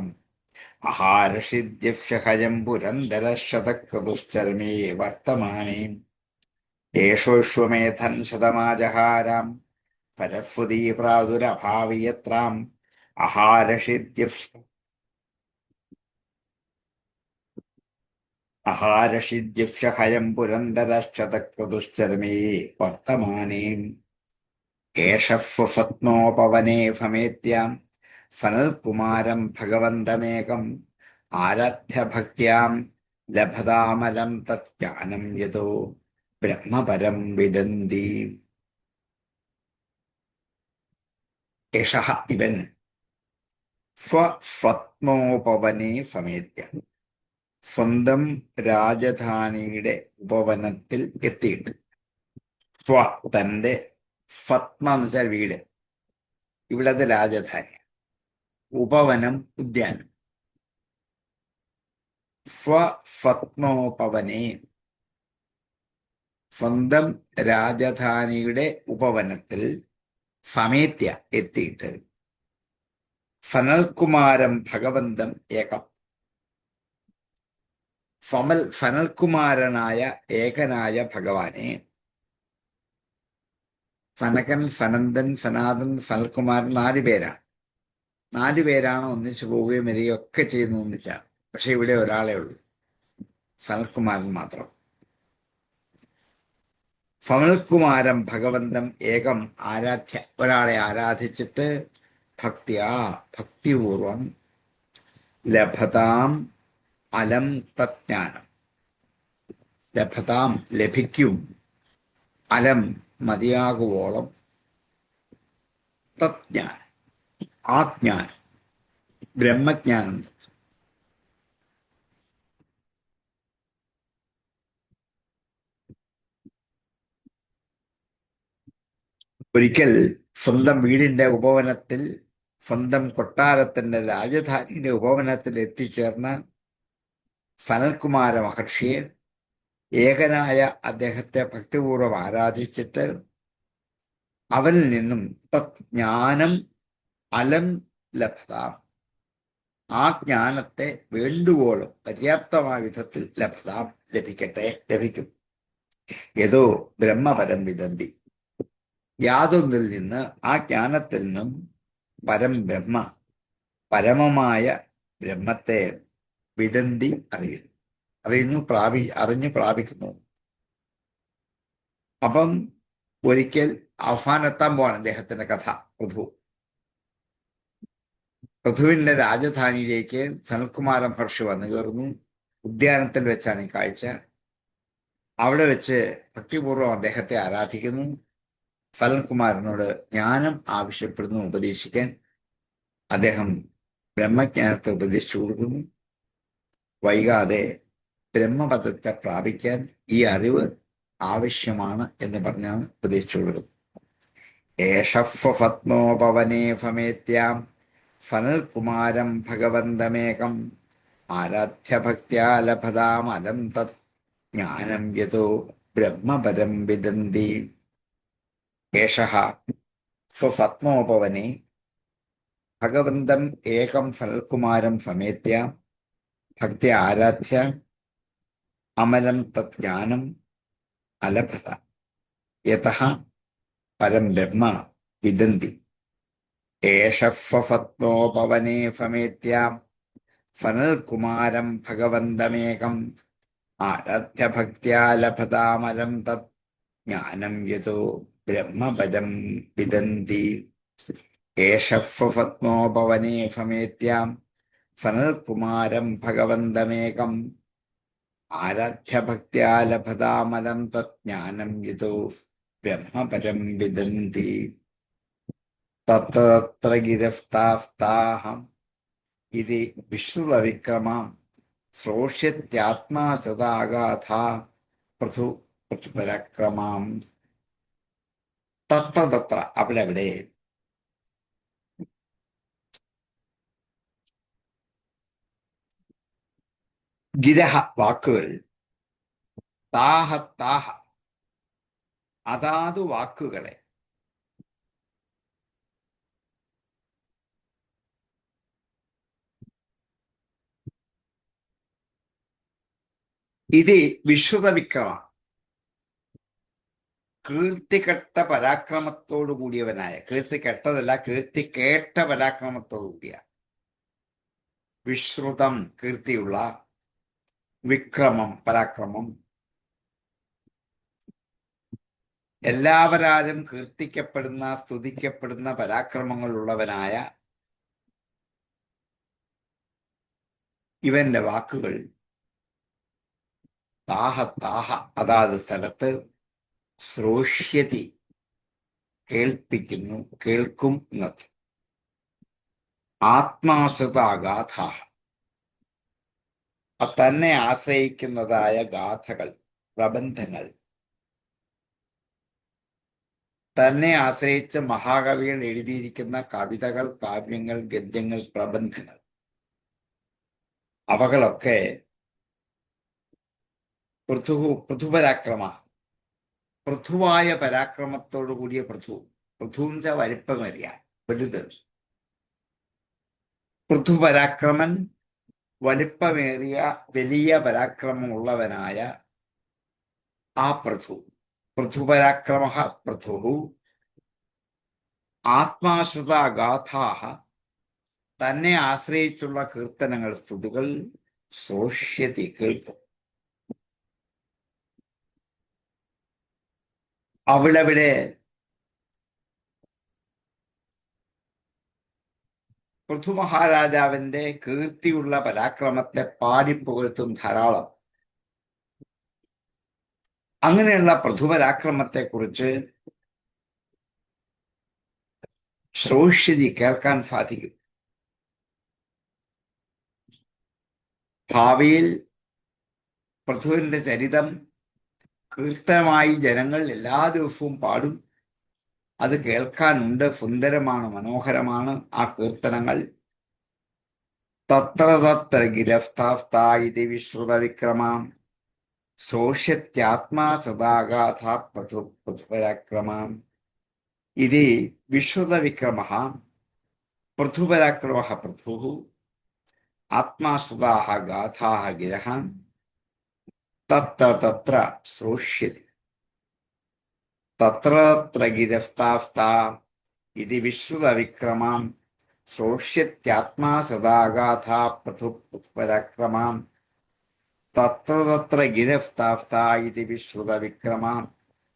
അഹാരഷിദ്യഫ്യ ഹയം പുരന്തര ശതക്രതുശ്ചരമേ വർത്തമാനേ. ഏഷോശ്വമേധൻ ശതമാജഹാരാം ഫരഫുദീ പ്രാദുരഭാവി യത്രാം അഹാരഷിദ്യഫ്യ അഹാരഷിദ്യുഷഹയം പുരന്തരശ്ചതക്രതുശ്ചരമേ വർത്തമാനേ ഏഷഫത്നോപവനേ ഫമേത്യാം ഫനൽകുമാരം ഭഗവന്തമേകം ആരാധ്യഭക്ത്യാം ലഭതാമലം തജ്ഞാനം യതോ ബ്രഹ്മപരം വിദന്തി. ഏഷഃ ഇവൻ സ്വത്നോപവനേ ഫമേത്യ സ്വന്തം രാജധാനിയുടെ ഉപവനത്തിൽ എത്തിയിട്ട്, തന്റെ ഫത്മ എന്ന് വെച്ചാൽ വീട്, ഇവിടത്തെ രാജധാനി, ഉപവനം ഉദ്യാനം. സ്വത്നോപവനേ സ്വന്തം രാജധാനിയുടെ ഉപവനത്തിൽ ഫമേത്യ എത്തിയിട്ട് ഫനൽകുമാരം ഭഗവന്തം ഏകം ഫനൽകുമാരനായ ഏകനായ ഭഗവാനെ, ഫനകൻ, ഫനന്ദൻ, ഫനാദൻ, ഫനൽകുമാരൻ 4 പേരാണ്. 4 പേരാണ് ഒന്നിച്ചു പോവുകയും വരികയും ഒക്കെ ചെയ്യുന്നു ഒന്നിച്ചാണ്. പക്ഷെ ഇവിടെ ഒരാളേ ഉള്ളൂ, ഫനൽകുമാരൻ മാത്രം. ഫനൽകുമാരം ഭഗവന്തം ഏകം ആരാധ്യ, ഒരാളെ ആരാധിച്ചിട്ട് ഭക്തിപൂർവം ലഭതാം അലം തജ്ഞാനം, ലഭിക്കും, അലം മതിയാകുവോളം, തജ്ഞാനം ആജ്ഞാനം ബ്രഹ്മജ്ഞാനം. ഒരിക്കൽ സ്വന്തം വീടിന്റെ ഉപവനത്തിൽ, സ്വന്തം കൊട്ടാരത്തിന്റെ രാജധാനിയുടെ ഉപവനത്തിൽ എത്തിച്ചേർന്ന ഫനൽകുമാര മഹർഷിയെ, ഏകനായ അദ്ദേഹത്തെ ഭക്തിപൂർവ്വം ആരാധിച്ചിട്ട് അവനിൽ നിന്നും തജ്ഞാനം അലം ലഭതാം, ആ ജ്ഞാനത്തെ വേണ്ടുവോളം പര്യാപ്തമായ വിധത്തിൽ ലഭിക്കും. ഏതോ ബ്രഹ്മപരം വിദന്തി, യാതൊന്നിൽ നിന്ന്, ആ ജ്ഞാനത്തിൽ നിന്നും പരമമായ ബ്രഹ്മത്തെ വിദന്തി അറിഞ്ഞു പ്രാപിക്കുന്നു. അപ്പം ഒരിക്കൽ അവസാനെത്താൻ പോവാണ് അദ്ദേഹത്തിന്റെ കഥ. പൃഥുവിന്റെ രാജധാനിയിലേക്ക് സനൽകുമാര മഹർഷി വന്നു കയറുന്നു. ഉദ്യാനത്തിൽ വെച്ചാണ് ഈ കാഴ്ച. അവിടെ വെച്ച് ഭക്തിപൂർവ്വം അദ്ദേഹത്തെ ആരാധിക്കുന്നു. സനൽകുമാരനോട് ജ്ഞാനം ആവശ്യപ്പെടുന്നു, ഉപദേശിക്കാൻ. അദ്ദേഹം ബ്രഹ്മജ്ഞാനത്തെ ഉപദേശിച്ചു കൊടുക്കുന്നു. വൈകാതെ ബ്രഹ്മപദത്തെ പ്രാപിക്കാൻ ഈ അറിവ് ആവശ്യമാണ് എന്ന് പറഞ്ഞാണ് ഉപദേശിച്ചു കൊടുക്കുന്നത്. ഏഷഫത്നോപവനേ ഫമേത്യാം ഫനൽകുമാരം ഭഗവന്തമേകം ആരാധ്യഭക്ത്യാ ലഭതാമലം തത് ജ്ഞാനം യതോ ബ്രഹ്മപരം വിദന്തി. ഏഷഃ സ്വസത്നോപവനേ ഭഗവന്തം ഏകം ഫനൽകുമാരം ഫമേത്യ ഭക്ത്യാ ആരാധ്യ അമലം തത് ജ്ഞാനം അലഭത യതഃ പരം ബ്രഹ്മ വിദന്തി. ഏഷഫത്നോപവനേ ഫമേത്യ ഫനൽകുമാരം ഭഗവന്തമേകം ആരാധ്യ ഭക്ത്യാ ലഭതാമലം തത് ജ്ഞാനം യതോ ബ്രഹ്മപദം വിദന്തി. ഏഷഫത്നോപവനേ ഫമേത്യ ഫനൽകുമാരം ഭഗവന്തമേകം ആരാധ്യ ഭക്ത്യാ ലഭതാമലം തത് ജ്ഞാനം യതോ ബ്രഹ്മപരം വിദന്തി. തത്ര ഗിരഫ്താഫ്താഹം ഇതി വിശ്രുതവിക്രമം ശ്രോഷ്യത്യാത്മാ സദാഗാഥ പൃഥുപരക്രമം. തത്ര അവിടെ ഗിരഹ വാക്കുകൾ, താഹ അതാതു വാക്കുകളെ, ഇത് വിശ്രുത വിക്രമ, കീർത്തികെട്ട പരാക്രമത്തോടു കൂടിയവനായ, കീർത്തി കെട്ടതല്ല, കീർത്തി കേട്ട പരാക്രമത്തോടു കൂടിയ, വിശ്രുതം കീർത്തിയുള്ള, വിക്രമം, പരാക്രമം, എല്ലാവരാലും കീർത്തിക്കപ്പെടുന്ന, സ്തുതിക്കപ്പെടുന്ന പരാക്രമങ്ങളുള്ളവനായ ഇവന്റെ വാക്കുകൾ താഹ താഹ അതാത് സ്ഥലത്ത് ശ്രോഷ്യതി കേൾപ്പിക്കുന്നു, കേൾക്കും എന്നത്. ആത്മാശ്രിതാഗാഥ തന്നെ ആശ്രയിക്കുന്നതായ ഗാഥകൾ, പ്രബന്ധങ്ങൾ, തന്നെ ആശ്രയിച്ച് മഹാകവികൾ എഴുതിയിരിക്കുന്ന കവിതകൾ, കാവ്യങ്ങൾ, ഗദ്യങ്ങൾ, പ്രബന്ധങ്ങൾ, അവകളൊക്കെ പൃഥുപരാക്രമ, പൃഥുവായ പരാക്രമത്തോടു കൂടിയ പൃഥുവിന്റെ വലിപ്പമറിയ വലുത്. പൃഥുപരാക്രമൻ, വലിപ്പമേറിയ വലിയ പരാക്രമമുള്ളവനായ ആ പൃഥുപരാക്രമ പൃഥു ആത്മാശ്രിതാഗാഥാ തന്നെ ആശ്രയിച്ചുള്ള കീർത്തനങ്ങൾ, സ്തുതികൾ ശ്രോഷ്യതി കേൾക്കും. അവിടെ പൃഥു മഹാരാജാവിന്റെ കീർത്തിയുള്ള പരാക്രമത്തെ പാടിപ്പുകഴ്ത്തും ധാരാളം. അങ്ങനെയുള്ള പൃഥുപരാക്രമത്തെക്കുറിച്ച് ശ്രോഷ്യതി കേൾക്കാൻ സാധിക്കും. ഭാവിയിൽ പൃഥുവിന്റെ ചരിതം കീർത്തനമായി ജനങ്ങൾ എല്ലാ ദിവസവും പാടും. അത് കേൾക്കാനുണ്ട്. സുന്ദരമാണ്, മനോഹരമാണ് ആ കീർത്തനങ്ങൾ. തത്ര തത്ര ഗിരഫ്താഫ്താ ഇതി വിശ്രുത വിക്രമാം ശ്രോഷ്യത്യാത്മാ സദാഗാഥ പൃഥുപരാക്രമാം ഇതി വിശ്രുത വിക്രമഃ പൃഥുപരാക്രമഃ പൃഥുഃ ആത്മാസുതാഃ ഗാഥാഃ ഗിരഃ തത്ര തത്ര ശ്രോഷ്യതി. തത്ര തത്ര ഗിരഫ്താഫ്താ ഇതി വിശ്രുത വിക്രമാം ശ്രോഷ്യത്യാത്മാ സദാഗാഥാ പൃഥുപരാക്രമാം തത്ര തത്ര ഗിരഫ്താഫ്താ ഇതി വിശ്രുത വിക്രമാം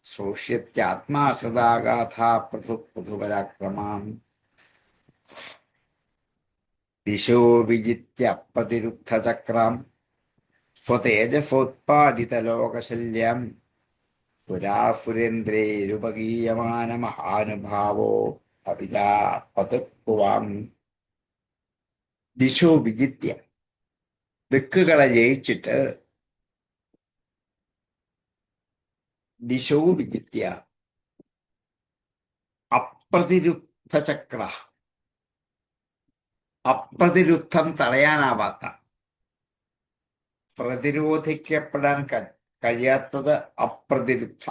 ശ്രോഷ്യത്യാത്മാ സദാഗാഥാ പൃഥുപരാക്രമാം ദിശോ വിജിത്യ പ്രതിരുദ്ധചക്രാം സ്വതേജസോത്പാദിതലോകശല്യം പുരാസുരേന്ദ്രേരുപഗീയമാന മഹാനുഭാവോ ഭവിതാ പതുക്കുവാം. ദിശോ വിജിത്യ ദിക്കുകളെ ജയിച്ചിട്ട്, ദിശോ വിജിത്യ അപ്രതിരുദ്ധചക്ര, അപ്രതിരുദ്ധം തടയാനാവാത്ത, പ്രതിരോധിക്കപ്പെടാൻ കഴിയാത്തത് അപ്രതിരുദ്ധ.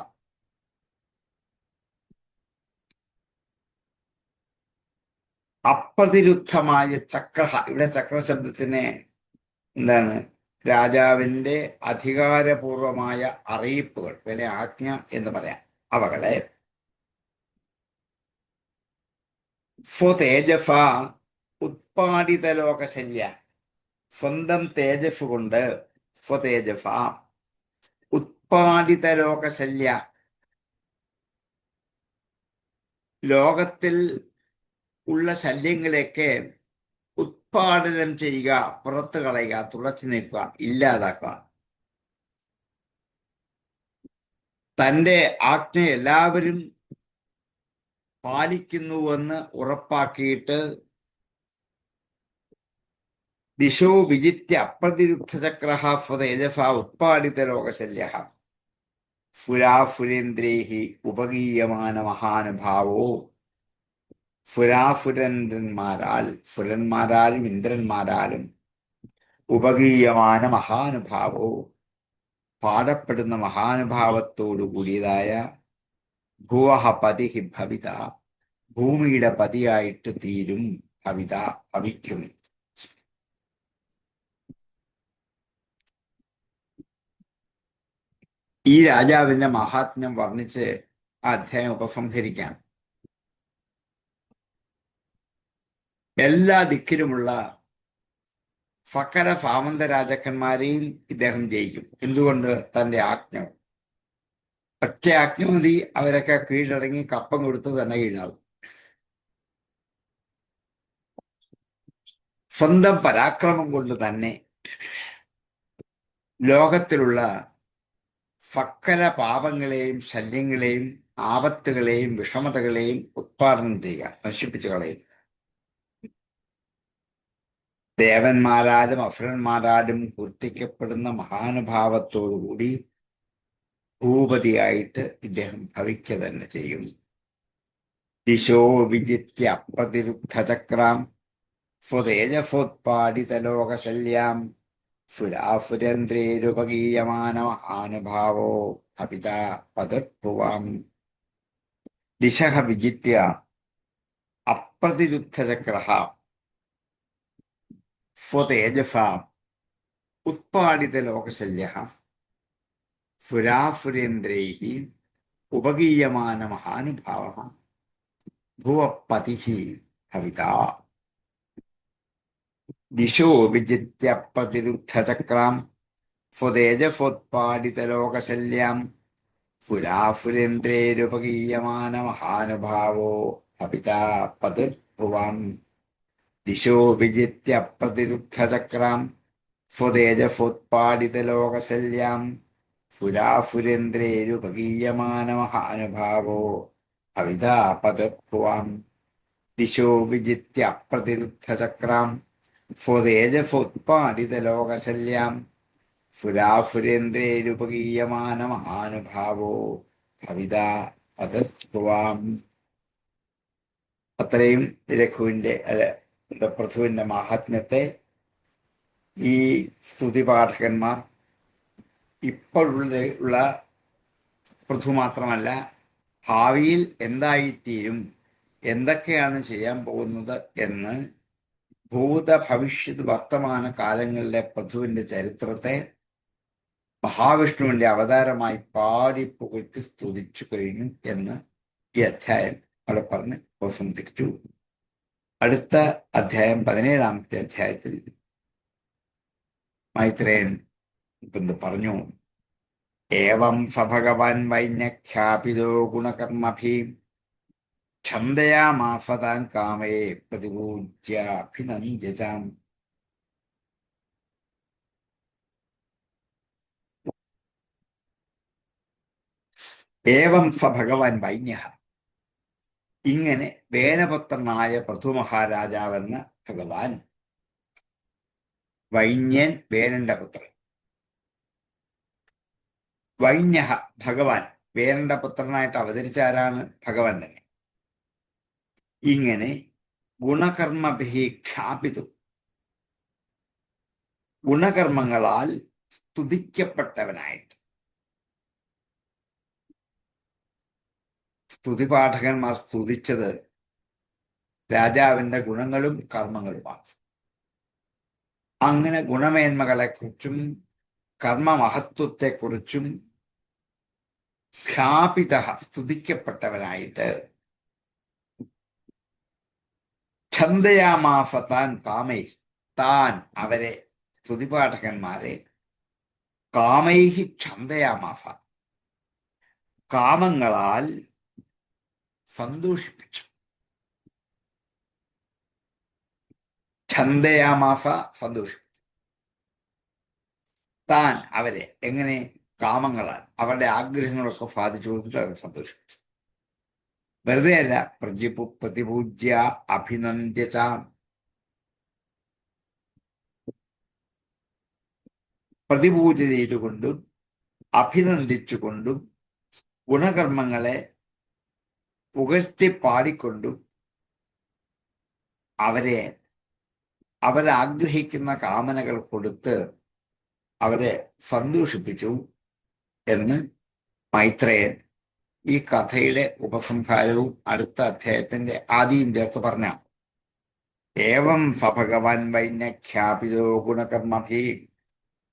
അപ്രതിരുദ്ധമായ ചക്ര, ഇവിടെ ചക്രശബ്ദത്തിന് എന്താണ്? രാജാവിന്റെ അധികാരപൂർവമായ അറിയിപ്പുകൾ, പിന്നെ ആജ്ഞ എന്ന് പറയാം. അവകളെ സ്വതേജഫ ഉത്പാദിത ലോകശല്യ, സ്വന്തം തേജസ് കൊണ്ട്, സ്വതേജഫ ഉത്പാദിത ലോകശല്യ, ലോകത്തിൽ ഉള്ള ശല്യങ്ങളെയൊക്കെ ഉത്പാദനം ചെയ്യുക, പുറത്തു കളയുക, തുടച്ചു നീക്കുക, ഇല്ലാതാക്കുക. തന്റെ ആജ്ഞ എല്ലാവരും പാലിക്കുന്നുവെന്ന് ഉറപ്പാക്കിയിട്ട് ദിശോ വിജിത്യ അപ്രതിരുദ്ധചക്ര സ്വതേജസ ഉത്പാദിത ലോകശല്യ സുരാസുരേന്ദ്രൈഹി ഉപഗീയമാന മഹാനുഭാവോ, സുരന്മാരാലും ഇന്ദ്രന്മാരാലും ഉപഗീയമാന മഹാനുഭാവോ, പാടപ്പെടുന്ന മഹാനുഭാവത്തോടു കൂടിയതായ ഭുവഹ പതി ഭവിത, ഭൂമിയുടെ പതിയായിട്ട് തീരും. ഭവിത ഭവിക്കും. ഈ രാജാവിന്റെ മഹാത്മ്യം വർണ്ണിച്ച് ആ അധ്യായം ഉപസംഹരിക്കാം. എല്ലാ ദിക്കിലുമുള്ള സകല സാമന്ത രാജാക്കന്മാരെയും ഇദ്ദേഹം ജയിക്കും. എന്തുകൊണ്ട്? തന്റെ ആജ്ഞ. ഒറ്റ ആജ്ഞ മതി, അവരൊക്കെ കീഴടങ്ങി കപ്പം കൊടുത്ത് തന്നെ കീഴാവും. സ്വന്തം പരാക്രമം കൊണ്ട് തന്നെ ലോകത്തിലുള്ള സകല പാപങ്ങളെയും ശല്യങ്ങളെയും ആപത്തുകളെയും വിഷമതകളെയും ഉത്പാദനം ചെയ്യുക, നശിപ്പിച്ചു കളയുക. ദേവന്മാരാലും അസുരന്മാരാലും കീർത്തിക്കപ്പെടുന്ന മഹാനുഭാവത്തോടുകൂടി ഭൂപതിയായിട്ട് ഇദ്ദേഹം ഭവിക്കുക തന്നെ ചെയ്യും. ദിശോ വിജിത്യ അപ്രതിരുദ്ധചക്രാം സ്വതേജസോത്പാദിതലോകശല്യാം സുരാസുരേന്ദ്രേരുപഗീയമാന മഹാനുഭാവോ അപിത പതർഭുവാം. ദിശഃ വിജിത്യ അപ്രതിരുദ്ധചക്രഃ സ്വതേജസാ ഉത്പാദിതലോകശല്യഃ സുരാസുരേന്ദ്രൈഃ ഉപഗീയമാന മഹാനുഭാവഃ ഭുവപതിഃ ഭവിത. ദിശോ വിജിത്യ പ്രതിരുദ്ധചക്രാം സ്വതേജസോത്പാദിതലോകശല്യാം സുരാസുരേന്ദ്രേരുപഗീയമാന മഹാനുഭാവോ അപിത പതിർഭുവാം. ദിശോ വിജിത്യ പ്രതിരുദ്ധചക്രാം സ്വതേജസോത്പാദിതലോകശല്യാം സുരാസുരേന്ദ്രേരുപഗീയമാന മഹാനുഭാവോ അവിത പതർഭുവാം. ദിശോ വിജിത്യ പ്രതിരുദ്ധചക്രാം സ്വതേജസോത്പാദിതലോകശല്യാം സുരാസുരേന്ദ്രേരുപഗീയമാന മഹാനുഭാവോ ഭവിത പതർഭുവാം. അത്രയും രഘുവിന്റെ പൃഥുവിന്റെ മാഹാത്മ്യത്തെ ഈ സ്തുതിപാഠകന്മാർ ഇപ്പോഴുള്ള പൃഥു മാത്രമല്ല, ഭാവിയിൽ എന്തായിത്തീരും, എന്തൊക്കെയാണ് ചെയ്യാൻ പോകുന്നത് എന്ന് ഭൂത ഭവിഷ്യത് വർത്തമാന കാലങ്ങളിലെ പൃഥുവിന്റെ ചരിത്രത്തെ മഹാവിഷ്ണുവിന്റെ അവതാരമായി പാടി പുകഴ്ത്തി സ്തുതിച്ചു കഴിഞ്ഞു എന്ന് ഈ അധ്യായം അവിടെ പറഞ്ഞ് ഉപസംഹരിച്ചു. അടുത്ത അധ്യായം 17-ാമത്തെ അധ്യായത്തിൽ മൈത്രേയൻ പറഞ്ഞു, ഏവം സഭഗവാൻ വൈന്യഖ്യാപിതോ ഗുണകർമ്മഭി ഛന്ദയാമാസതാൻ കാമേ പ്രതിപൂജ്യാഭിനന്ദ്യജാം. ഏവം സഭഗവാൻ വൈന്യഃ, ഇങ്ങനെ വേനപുത്രനായ പൃഥുമഹാരാജാവെന്ന ഭഗവാൻ, വൈന്യൻ വേനന്റെ പുത്രൻ, വൈന്യഃ ഭഗവാൻ, വേനന്റെ പുത്രനായിട്ട് അവതരിച്ച ആരാണ്? ഭഗവാൻ തന്നെ. ഇങ്ങനെ ഗുണകർമ്മഭി ഖ്യാപിതു, ഗുണകർമ്മങ്ങളാൽ സ്തുതിക്കപ്പെട്ടവനായിട്ട്. സ്തുതിപാഠകന്മാർ സ്തുതിച്ചത് രാജാവിന്റെ ഗുണങ്ങളും കർമ്മങ്ങളുമാണ്. അങ്ങനെ ഗുണമേന്മകളെക്കുറിച്ചും കർമ്മമഹത്വത്തെക്കുറിച്ചും ഖ്യാപിത സ്തുതിക്കപ്പെട്ടവനായിട്ട് ഛന്ദയാമാസ താൻ കാമൈ, താൻ അവരെ സ്തുതിപാഠകന്മാരെ കാമൈഹി ഛന്ദയാമാസ, കാമങ്ങളാൽ സന്തോഷിപ്പിച്ചു. ഛന്ദയാമാസ സന്തോഷിപ്പിച്ചു. താൻ അവരെ എങ്ങനെ? കാമങ്ങളാൽ, അവരുടെ ആഗ്രഹങ്ങളൊക്കെ സാധിച്ചു കൊടുത്തിട്ട് അവർ സന്തോഷിപ്പിച്ചു. വെറുതെ അല്ല, പ്രതിപൂജ്യ അഭിനന്ദ്യച, പ്രതിപൂജ ചെയ്തുകൊണ്ടും അഭിനന്ദിച്ചുകൊണ്ടും ഗുണകർമ്മങ്ങളെ പുകഴ്ത്തി പാടിക്കൊണ്ടും അവരാഗ്രഹിക്കുന്ന കാമനകൾ കൊടുത്ത് അവരെ സന്തോഷിപ്പിച്ചു എന്ന് മൈത്രേയൻ ഈ കഥയുടെ ഉപസംഹാരവും അടുത്ത അധ്യായത്തിന്റെ ആദ്യം ചേർത്ത് പറഞ്ഞ ഏവം സഭഗവാൻ വൈന്യഖ്യാപിതോ ഗുണകർമ്മഭി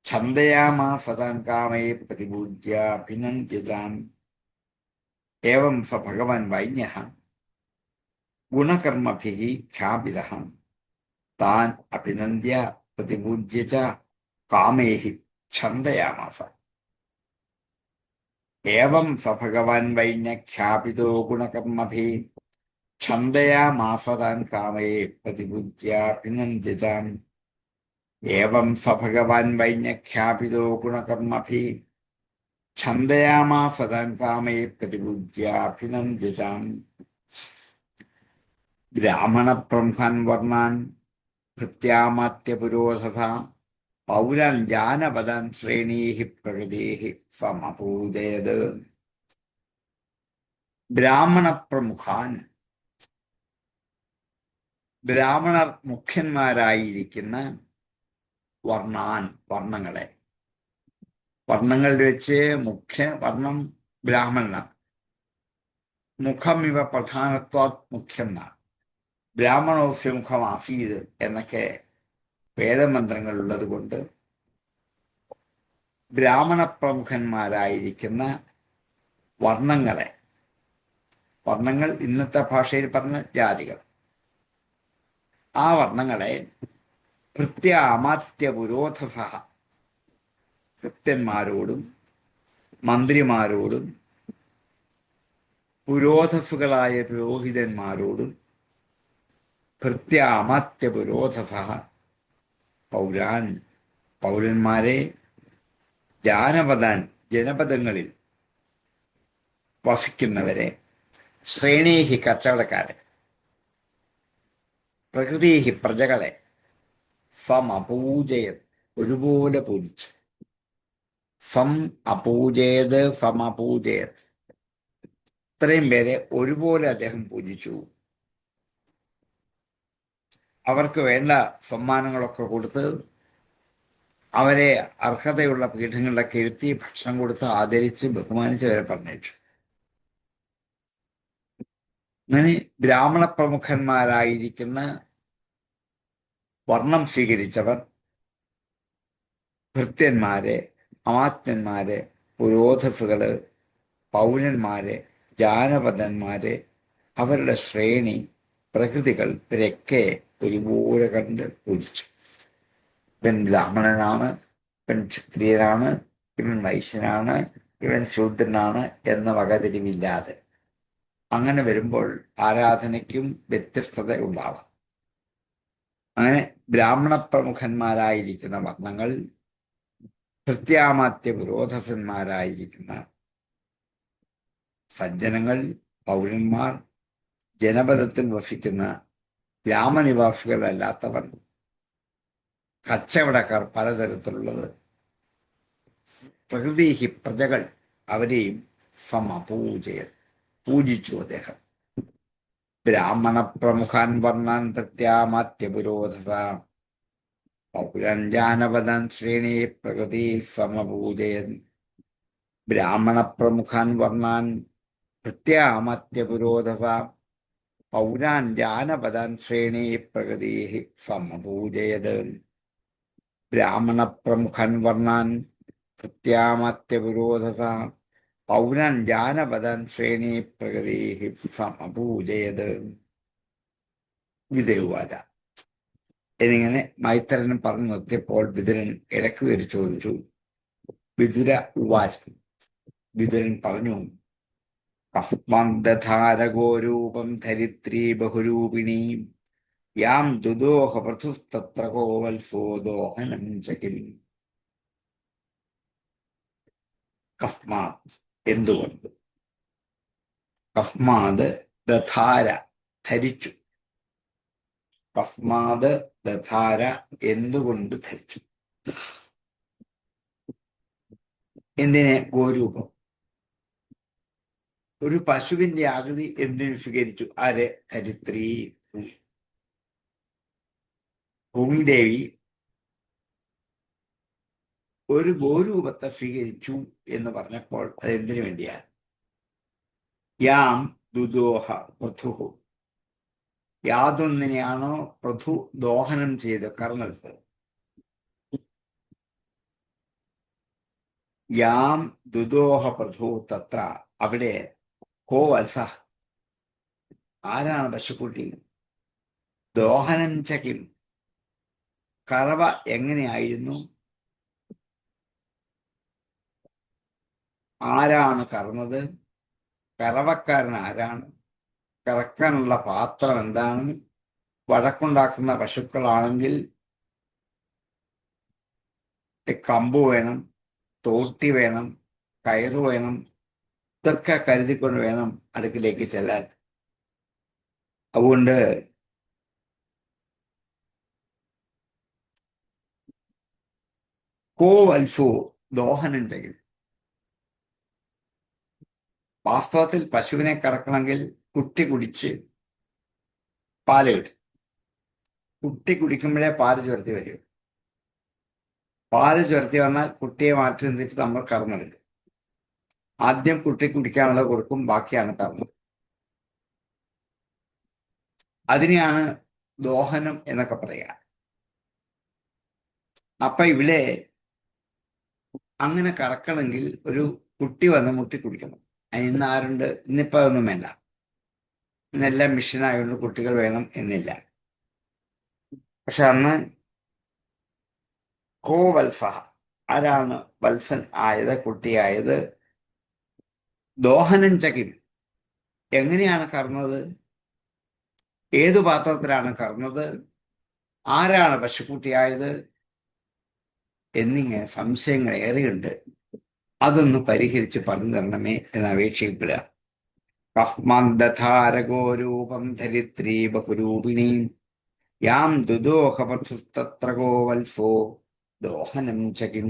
ഛന്ദയാമാസതാൻ കാമേ പ്രതിപൂജ്യാഭിനന്ദ്യതാം. ഏവം സ ഭഗവാൻ വൈന്യഃ ഗുണകർമ്മഭിः ഖ്യാപിതഃ താൻ അഭിനന്ദ്യ പ്രതിപൂജ്യ ച കാമേഹി ഛന്ദയാമാസ. ഏവം സ ഭഗവാൻ വൈന്യഖ്യാപിതോ ഗുണകർമ്മഭി ഛന്ദയാമാസ താൻ കാമേ പ്രതിപൂജ്യാഭിനന്ദ്യ ച. ഏവം സ ഭഗവാൻ വൈന്യഖ്യാപിതോ ഗുണകർമ്മഭി ഛന്ദയാമാസ താൻ കാമേ പ്രതിപൂജ്യാഭിനന്ദ്യ ച. ബ്രാഹ്മണപ്രമുഖാൻ വർണ്ണാൻ ഭൃത്യാമാത്യപുരോധസ പൗരാൻ ജാനപദാൻ ശ്രേണീഹി പ്രകൃതേഹി സമപൂജയത്. ബ്രാഹ്മണപ്രമുഖാൻ, ബ്രാഹ്മണർ മുഖ്യന്മാരായിരിക്കുന്ന വർണ്ണാൻ, വർണ്ണങ്ങളെ. വർണ്ണങ്ങളിൽ വെച്ച് മുഖ്യ വർണ്ണം ബ്രാഹ്മണനാണ്. മുഖം ഇവ പ്രധാനത്വാത് മുഖ്യം എന്നാണ്. ബ്രാഹ്മണോസ്യ മുഖമാഫീത് എന്നൊക്കെ വേദമന്ത്രങ്ങൾ ഉള്ളത് കൊണ്ട് ബ്രാഹ്മണ പ്രമുഖന്മാരായിരിക്കുന്ന വർണ്ണങ്ങളെ, വർണ്ണങ്ങൾ ഇന്നത്തെ ഭാഷയിൽ പറഞ്ഞ ജാതികൾ, ആ വർണ്ണങ്ങളെ ഭൃത്യാമാത്യപുരോധസ, ഭൃത്യന്മാരോടും മന്ത്രിമാരോടും പുരോധസുകളായ പുരോഹിതന്മാരോടും ഭൃത്യാമാത്യപുരോധസ പൗരാൻ, പൗരന്മാരെ, ജാനപദാൻ, ജനപദങ്ങളിൽ വസിക്കുന്നവരെ, ശ്രേണീഹി കച്ചവടക്കാരെ, പ്രകൃതിഹി പ്രജകളെ, സമപൂജയത് ഒരുപോലെ പൂജിച്ചു. സം അപൂജയത് സമപൂജയത്, ഇത്രയും പേരെ ഒരുപോലെ അദ്ദേഹം പൂജിച്ചു. അവർക്ക് വേണ്ട സമ്മാനങ്ങളൊക്കെ കൊടുത്ത് അവരെ അർഹതയുള്ള പീഠങ്ങളിലൊക്കെ ഇരുത്തി ഭക്ഷണം കൊടുത്ത് ആദരിച്ച് ബഹുമാനിച്ച് വരെ പറഞ്ഞയച്ചു. അങ്ങനെ ബ്രാഹ്മണ പ്രമുഖന്മാരായിരിക്കുന്ന വർണ്ണം സ്വീകരിച്ചവർ ഭൃത്യന്മാരെ, അമാത്യന്മാരെ, പുരോധസുകള്, പൗരന്മാരെ, ജാനപദന്മാരെ, അവരുടെ ശ്രേണി, പ്രകൃതികൾ ഇവരൊക്കെ ഒരുപോലെ കണ്ട് പൂജിച്ചു. ഇവൻ ബ്രാഹ്മണനാണ്, ഇവൻ ക്ഷത്രിയനാണ്, ഇവൻ വൈശ്യനാണ്, ഇവൻ ശൂദ്രനാണ് എന്ന വകതിരിവില്ലാതെ. അങ്ങനെ വരുമ്പോൾ ആരാധനയ്ക്കും വ്യത്യസ്തത ഉണ്ടാവാം. അങ്ങനെ ബ്രാഹ്മണ പ്രമുഖന്മാരായിരിക്കുന്ന വർണ്ണങ്ങൾ, ഭൃത്യാമാത്യ പുരോധസന്മാരായിരിക്കുന്ന സജ്ജനങ്ങൾ, പൗരന്മാർ, ജനപദത്തിൽ വസിക്കുന്ന ഗ്രാമനിവാസികളല്ലാത്തവർ, കച്ചവടക്കാർ പലതരത്തിലുള്ളത്, പ്രകൃതിഹി പ്രജകൾ, അവരെയും സമപൂജയ പൂജിച്ചു അദ്ദേഹം. ബ്രാഹ്മണ പ്രമുഖാൻ വർണ്ണാൻ ഭൃത്യാമാത്യപുരോധസ പൗരാൻ ജാനപദാൻ ശ്രേണി പ്രകൃതി സമപൂജയൻ. ബ്രാഹ്മണ പ്രമുഖാൻ വർണ്ണാൻ ഭൃത്യാമാത്യപുരോധസ പൗരാൻ ജാനപദാൻ ശ്രേണി പ്രകൃതി സമപൂജയത്. ബ്രാഹ്മണ പ്രമുഖാൻ വർണ്ണാൻ ഭൃത്യാമാത്യപുരോധസ പൗരാൻ ജാനപദാൻ ശ്രേണി പ്രകൃതി സമപൂജയത്. വിതുരവാച എന്നിങ്ങനെ മൈത്രൻ പറഞ്ഞു നിർത്തിയപ്പോൾ വിതുരൻ ഇടയ്ക്ക് കയറി ചോദിച്ചു. വിതുര ഉവാച, വിതുരൻ പറഞ്ഞു, കസ്മാദധാരഗോരൂപം ധരിത്രീ ബഹുരൂപിണീ യാം ദുദോഹ പൃഥുസ്തത്ര കോവത്സോ ദോഹനം ചകിൽ. കസ്മാത് എന്തുകൊണ്ട്, കസ്മാത് ദധാര ധരിച്ചു, കസ്മാത് ദധാര എന്തുകൊണ്ട് ധരിച്ചു. എന്തിനെ? ഗോരൂപം, ഒരു പശുവിന്റെ ആകൃതി എന്തിനു സ്വീകരിച്ചു? ആര്? ധരിത്രി, ഭൂമിദേവി ഒരു ഗോരൂപത്തെ സ്വീകരിച്ചു എന്ന് പറഞ്ഞപ്പോൾ അതെന്തിനു വേണ്ടിയാണ്? യാം ദുദോഹ പൃഥു, യാതൊന്നിനെയാണോ പൃഥു ദോഹനം ചെയ്ത് കറന്നെടുത്തത്. യാം ദുദോഹ പൃഥു തത്ര, അവിടെ കോ വത്സ, ആരാണ് പശുക്കുട്ടി? ദോഹനം ചകിം, കറവ എങ്ങനെയായിരുന്നു, ആരാണ് കറന്നത്, കറവക്കാരൻ ആരാണ്, കറക്കാനുള്ള പാത്രം എന്താണ്, വഴക്കുണ്ടാക്കുന്ന പശുക്കളാണെങ്കിൽ കമ്പ് വേണം, തോട്ടി വേണം, കയറ് വേണം, ഇതൊക്കെ കരുതിക്കൊണ്ട് വേണം അടുക്കിലേക്ക് ചെല്ലാൻ. അതുകൊണ്ട് കോ വത്സോ ദോഹനം ചെയ്യും. വാസ്തവത്തിൽ പശുവിനെ കറക്കണമെങ്കിൽ കുട്ടി കുടിച്ച് പാല് കിട്ടും. കുട്ടി കുടിക്കുമ്പോഴേ പാല് ചുരത്തി വരും. പാല് ചുരത്തി വന്നാൽ കുട്ടിയെ മാറ്റി നിന്നിട്ട് നമ്മൾ കറന്നെടുക്കും. ആദ്യം കുട്ടി കുടിക്കാനുള്ളത് കൊടുക്കും, ബാക്കിയാണ് കറന്നത്. അതിനെയാണ് ദോഹനം എന്നൊക്കെ പറയുക. അപ്പൊ ഇവിടെ അങ്ങനെ കറക്കണമെങ്കിൽ ഒരു കുട്ടി വന്ന് മുട്ടി കുടിക്കണം. ഇന്ന് ആരുണ്ട്? ഇന്നിപ്പോ അതൊന്നും വേണ്ട. ഇന്നെല്ലാം മെഷീനായതുകൊണ്ട് കുട്ടികൾ വേണം എന്നില്ല. പക്ഷെ അന്ന് കോ വത്സ, ആരാണ് വത്സൻ ആയത്, കുട്ടിയായത്, ദോഹനം ചകിം, എങ്ങനെയാണ് കറന്നത്, ഏതു പാത്രത്തിലാണ് കറന്നത്, ആരാണ് പശുക്കുട്ടിയായത് എന്നിങ്ങനെ സംശയങ്ങൾ ഏറെയുണ്ട്. അതൊന്ന് പരിഹരിച്ച് പറഞ്ഞു തരണമേ എന്ന് അപേക്ഷിക്കപ്പെടുക. കസ്മാന്തധാരകോ രൂപം ധരിത്രീ ബഹുരൂപിണീം യാം ദുദോഹപഥുസ്തത്രകോ വത്സോ ദോഹനം ചകിം.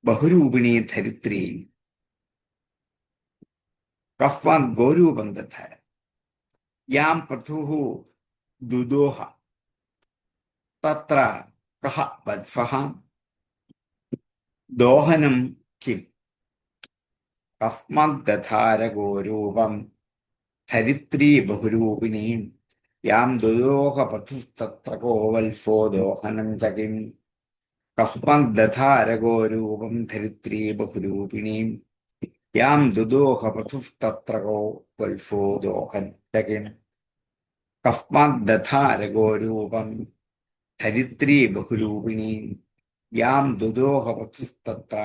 ബഹുരൂപിണീ ധരിത്രി കസ്മാത് ഗോരൂപം ദധാര യാം പൃഥുഃ ദുദോഹ തത്ര കഃ വത്സഃ ദോഹനം കിം. കസ്മാത് ദധാര ഗോരൂപം ധരിത്രീ ബഹുരൂപിണീം യാം ദുദോഹപഥുസ്തത്ര കോ വത്സോ ദോഹനം ചകിം. കസ്മാത് ദധാര ഗോരൂപം ധരിത്രീ ബഹുരൂപിണീം യാം ദുദോഹപഥുസ്തത്ര കോ വത്സോ ദോഹനം ചകിം. കസ്മാത് ദധാര ഗോരൂപം ധരിത്രീ ബഹുരൂപിണീം യാം ദുദോഹപഥുസ്തത്ര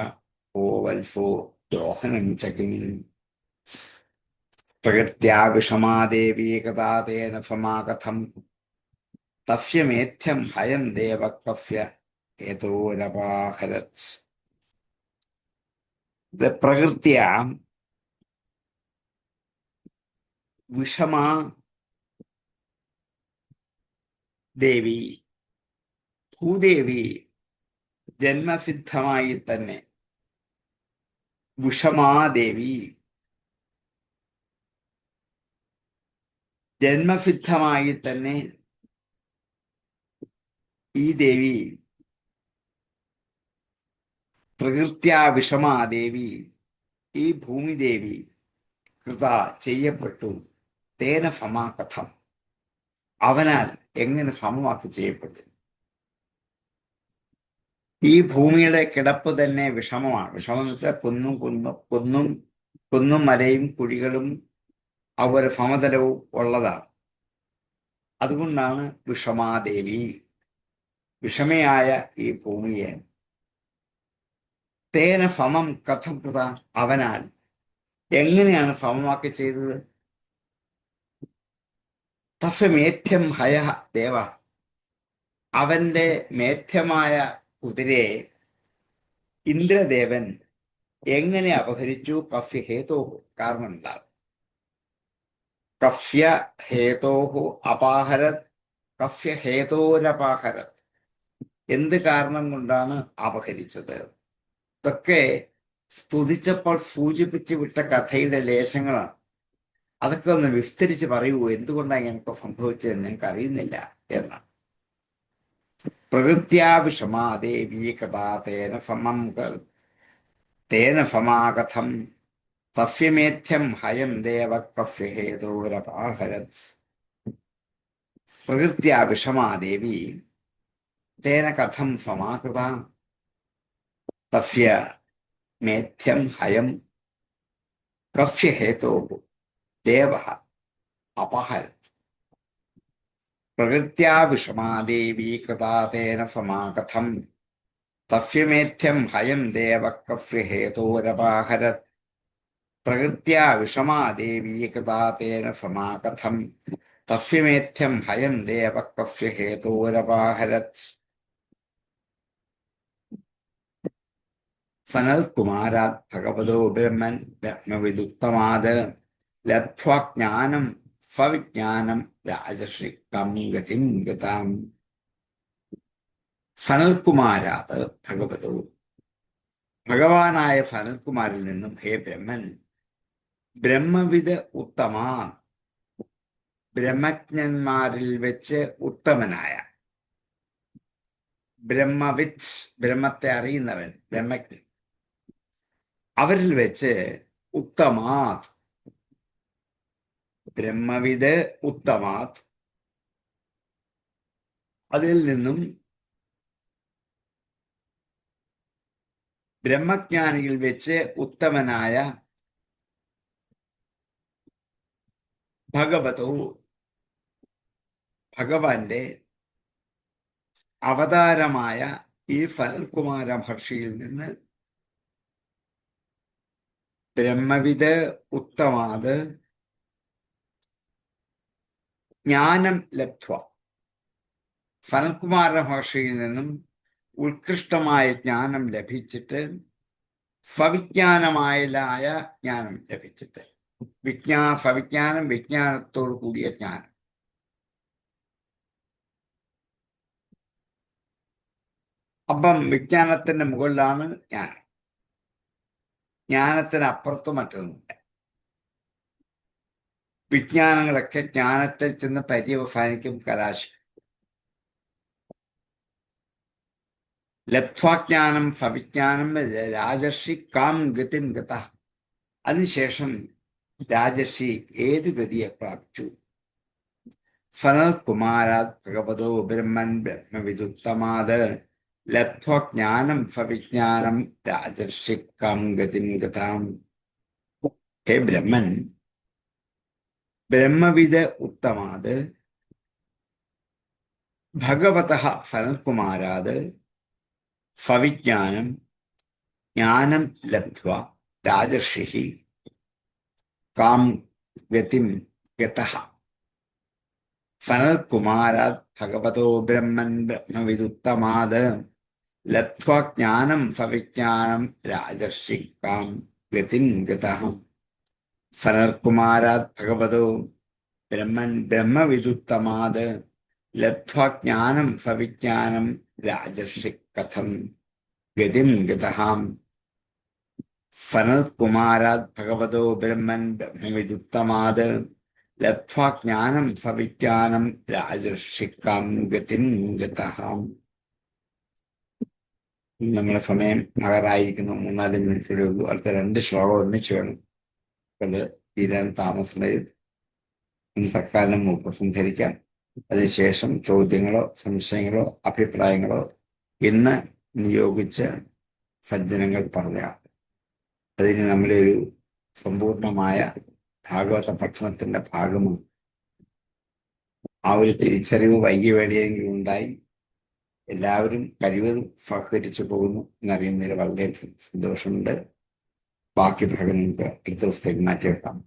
കോ വത്സോ ദോഹനം ചകിം. പ്രകൃത്യാ വിഷമാ ദേവീ കഥാ തേന സമാകഥം തസ്യ മേഥ്യം ഹയം ദേവകഫ്യ ഏതോരപാഹരത്. പ്രകൃത്യാ വിഷമാ ദേവി, ഭൂദേവി ജന്മസിദ്ധമായി തന്നെ, വിഷമാദേവി ജന്മസിദ്ധമായി തന്നെ ഈ ദേവി, പ്രകൃത്യാ വിഷമാദേവി, ഈ ഭൂമിദേവി കൃത ചെയ്യപ്പെട്ടു, തേന സമാകഥം, അവനാൽ എങ്ങനെ സമമാക്കി ചെയ്യപ്പെട്ടു. ഈ ഭൂമിയുടെ കിടപ്പ് തന്നെ വിഷമമാണ്. വിഷമം എന്ന് വെച്ചാൽ കുന്നും മലയും കുഴികളും അതുപോലെ സമതലവും ഉള്ളതാണ്. അതുകൊണ്ടാണ് വിഷമാദേവി, വിഷമയായ ഈ ഭൂമിയെ തേന സമം കഥം കൃത, അവനാൽ എങ്ങനെയാണ് സമമാക്കി ചെയ്തത്. തസ്യ മേഥ്യം ഹയ ദേവ, അവന്റെ മേഥ്യമായ കുതിരയെ ഇന്ദ്രദേവൻ എങ്ങനെ അപഹരിച്ചു. കഫ്യ ഹേതോ, കാരണം ഉണ്ടാകും. കഫ്യ ഹേതോ അപാഹരത്, കഫ്യ ഹേതോരപാഹരത്, എന്ത് കാരണം കൊണ്ടാണ് അപഹരിച്ചത്. ഇതൊക്കെ സ്തുതിച്ചപ്പോൾ സൂചിപ്പിച്ച് വിട്ട കഥയുടെ ലേശങ്ങളാണ്. അതൊക്കെ ഒന്ന് വിസ്തരിച്ച് പറയൂ, എന്തുകൊണ്ടാണ് ഇങ്ങനൊക്കെ സംഭവിച്ചതെന്ന് ഞങ്ങൾക്ക് അറിയുന്നില്ല എന്നാണ്. പ്രകൃത്യാ വിഷമാ ദേവീ കഥാ തേന സമാകഥം തസ്യ മേഥ്യം ഹയം ദേവ കഫ്യ ഹേതോരപാഹരത്. പ്രകൃത്യാ വിഷമാ ദേവി തേന കഥം സമാകൃത തസ്യ മേഥ്യം ഹയം കഫ്യ ഹേതോ ദേവ അപഹരത്. പ്രകൃത്യാ വിഷമാദേവീ കൃതാ തേന സമാകഥം തസ്യമേഥ്യം ഹയം ദേവകവ്യഹേതോരപാഹരത്. പ്രകൃത്യാ വിഷമാദേവീ കൃതാ തേന സമാകഥം തസ്യമേഥ്യം ഹയം ദേവകവ്യഹേതോരപാഹരത്. സനൽകുമാരാത് ഭഗവതോ ബ്രഹ്മൻ ബ്രഹ്മവിദുത്തമാത് ലബ്ധ്വാ ജ്ഞാനം സവിജ്ഞാനം രാജർഷികം ഗതിം ഗതാം. സനൽകുമാരാത് ഭഗവതോ, ഭഗവാനായ സനൽകുമാരിൽ നിന്നും ഹേ ബ്രഹ്മൻ, ബ്രഹ്മവിദ് ഉത്തമാ, ബ്രഹ്മജ്ഞന്മാരിൽ വെച്ച് ഉത്തമനായ, ബ്രഹ്മവിദ് ബ്രഹ്മത്തെ അറിയുന്നവൻ, ബ്രഹ്മജ്ഞൻ, അവരിൽ വെച്ച് ഉത്തമാത്, ബ്രഹ്മവിദ് ഉത്തമാത്, അതിൽ നിന്നും ബ്രഹ്മജ്ഞാനിയിൽ വെച്ച് ഉത്തമനായ ഭഗവതോ, ഭഗവാന്റെ അവതാരമായ ഈ സനൽകുമാര മഹർഷിയിൽ നിന്ന് ബ്രഹ്മവിദ് ഉത്തമാത് ജ്ഞാനം ലബ്ധ്വ, സനൽകുമാര മഹർഷിയിൽ നിന്നും ഉത്കൃഷ്ടമായ ജ്ഞാനം ലഭിച്ചിട്ട്, സവിജ്ഞാനമായായ ജ്ഞാനം ലഭിച്ചിട്ട്, സവിജ്ഞാനം വിജ്ഞാനത്തോടു കൂടിയ ജ്ഞാനം. അപ്പം വിജ്ഞാനത്തിന്റെ മുകളിലാണ് ജ്ഞാനം, ജ്ഞാനത്തിന് അപ്പുറത്തും മറ്റൊന്നുമില്ല. വിജ്ഞാനങ്ങളൊക്കെ ജ്ഞാനത്തിൽ ചെന്ന് പര്യവസാനിക്കും, കലാശം. ലബ്ധ്വാജ്ഞാനം സവിജ്ഞാനം രാജർഷി കാം ഗതിം ഗത. അതിനുശേഷം രാജർഷി ഏത് ഗതിയെ പ്രാപിച്ചു? സനൽകുമാരാത് ഭഗവതോ ബ്രഹ്മൻ ബ്രഹ്മവിദുത്തമാത് ലബ്ധ്വാജ്ഞാനം സവിജ്ഞാനം രാജർഷി കാം ഗതിം ഗതാം. ഹേ ബ്രഹ്മൻ, ബ്രഹ്മവിദ് ഉത്തമാത് ഭഗവതഃ സനൽകുമാരാത് സവിജ്ഞാനം ജ്ഞാനം ലബ്ധ്വാ രാജർഷി കാം ഗതിം ഗതഃ. സനൽകുമാരാത് ഭഗവതോ ബ്രഹ്മൻ ബ്രഹ്മവിദുത്തമാത് ലബ്ധ്വാ ജ്ഞാനം സവിജ്ഞാനം രാജർഷി കാം ഗതിം ഗതഃ. സനൽകുമാരാത് ഭഗവതോ ബ്രഹ്മൻ ബ്രഹ്മവിദുത്തമാത് ലബ്ധ്വാ ജ്ഞാനം സവിജ്ഞാനം രാജർഷി കഥം ഗതിം ഗതഃ. സനൽകുമാരാത് ഭഗവതോ ബ്രഹ്മൻ ബ്രഹ്മവിദുത്തമാത് ലബ്ധ്വാ ജ്ഞാനം സവിജ്ഞാനം രാജർഷി കാം ഗതിം ഗതഃ. നമ്മുടെ സമയം ആകാറായിരിക്കുന്നു, 3-4 മിനിറ്റേ ഉള്ളൂ. അടുത്ത 2 ശ്ലോകം ഒന്നിച്ച് വേണം അത് തീരാൻ താമസം വരും. തൽക്കാലം ഉപസംഹരിക്കാം. അതിനുശേഷം ചോദ്യങ്ങളോ സംശയങ്ങളോ അഭിപ്രായങ്ങളോ ഇന്ന് നിയോഗിച്ച സജ്ജനങ്ങൾ പറയാം. അതിന് നമ്മുടെ ഒരു സമ്പൂർണമായ ഭാഗവത പഠനത്തിന്റെ ഭാഗമാണ്. ആ ഒരു തിരിച്ചറിവ് വൈകിവേടിയെങ്കിലും ഉണ്ടായി. എല്ലാവരും കഴിവതും സഹകരിച്ചു പോകുന്നു എന്നറിയുന്നതിൽ വളരെയധികം സന്തോഷമുണ്ട്. ബാക്കി ഭാഗം നമുക്ക് അടുത്ത ദിവസത്തേക്ക് മാറ്റിവെക്കാം.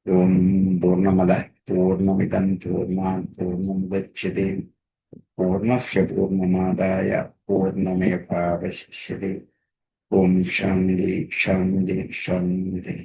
ഓം പൂർണ്ണമദ പൂർണ്ണമിദം പൂർണ്ണാത് പൂർണ്ണമുദച്യതേ പൂർണ്ണസ്യ പൂർണ്ണമാദായ പൂർണ്ണമേവാവശിഷ്യതേ. ഓം ശാന്തി ശാന്തി ശാന്തി.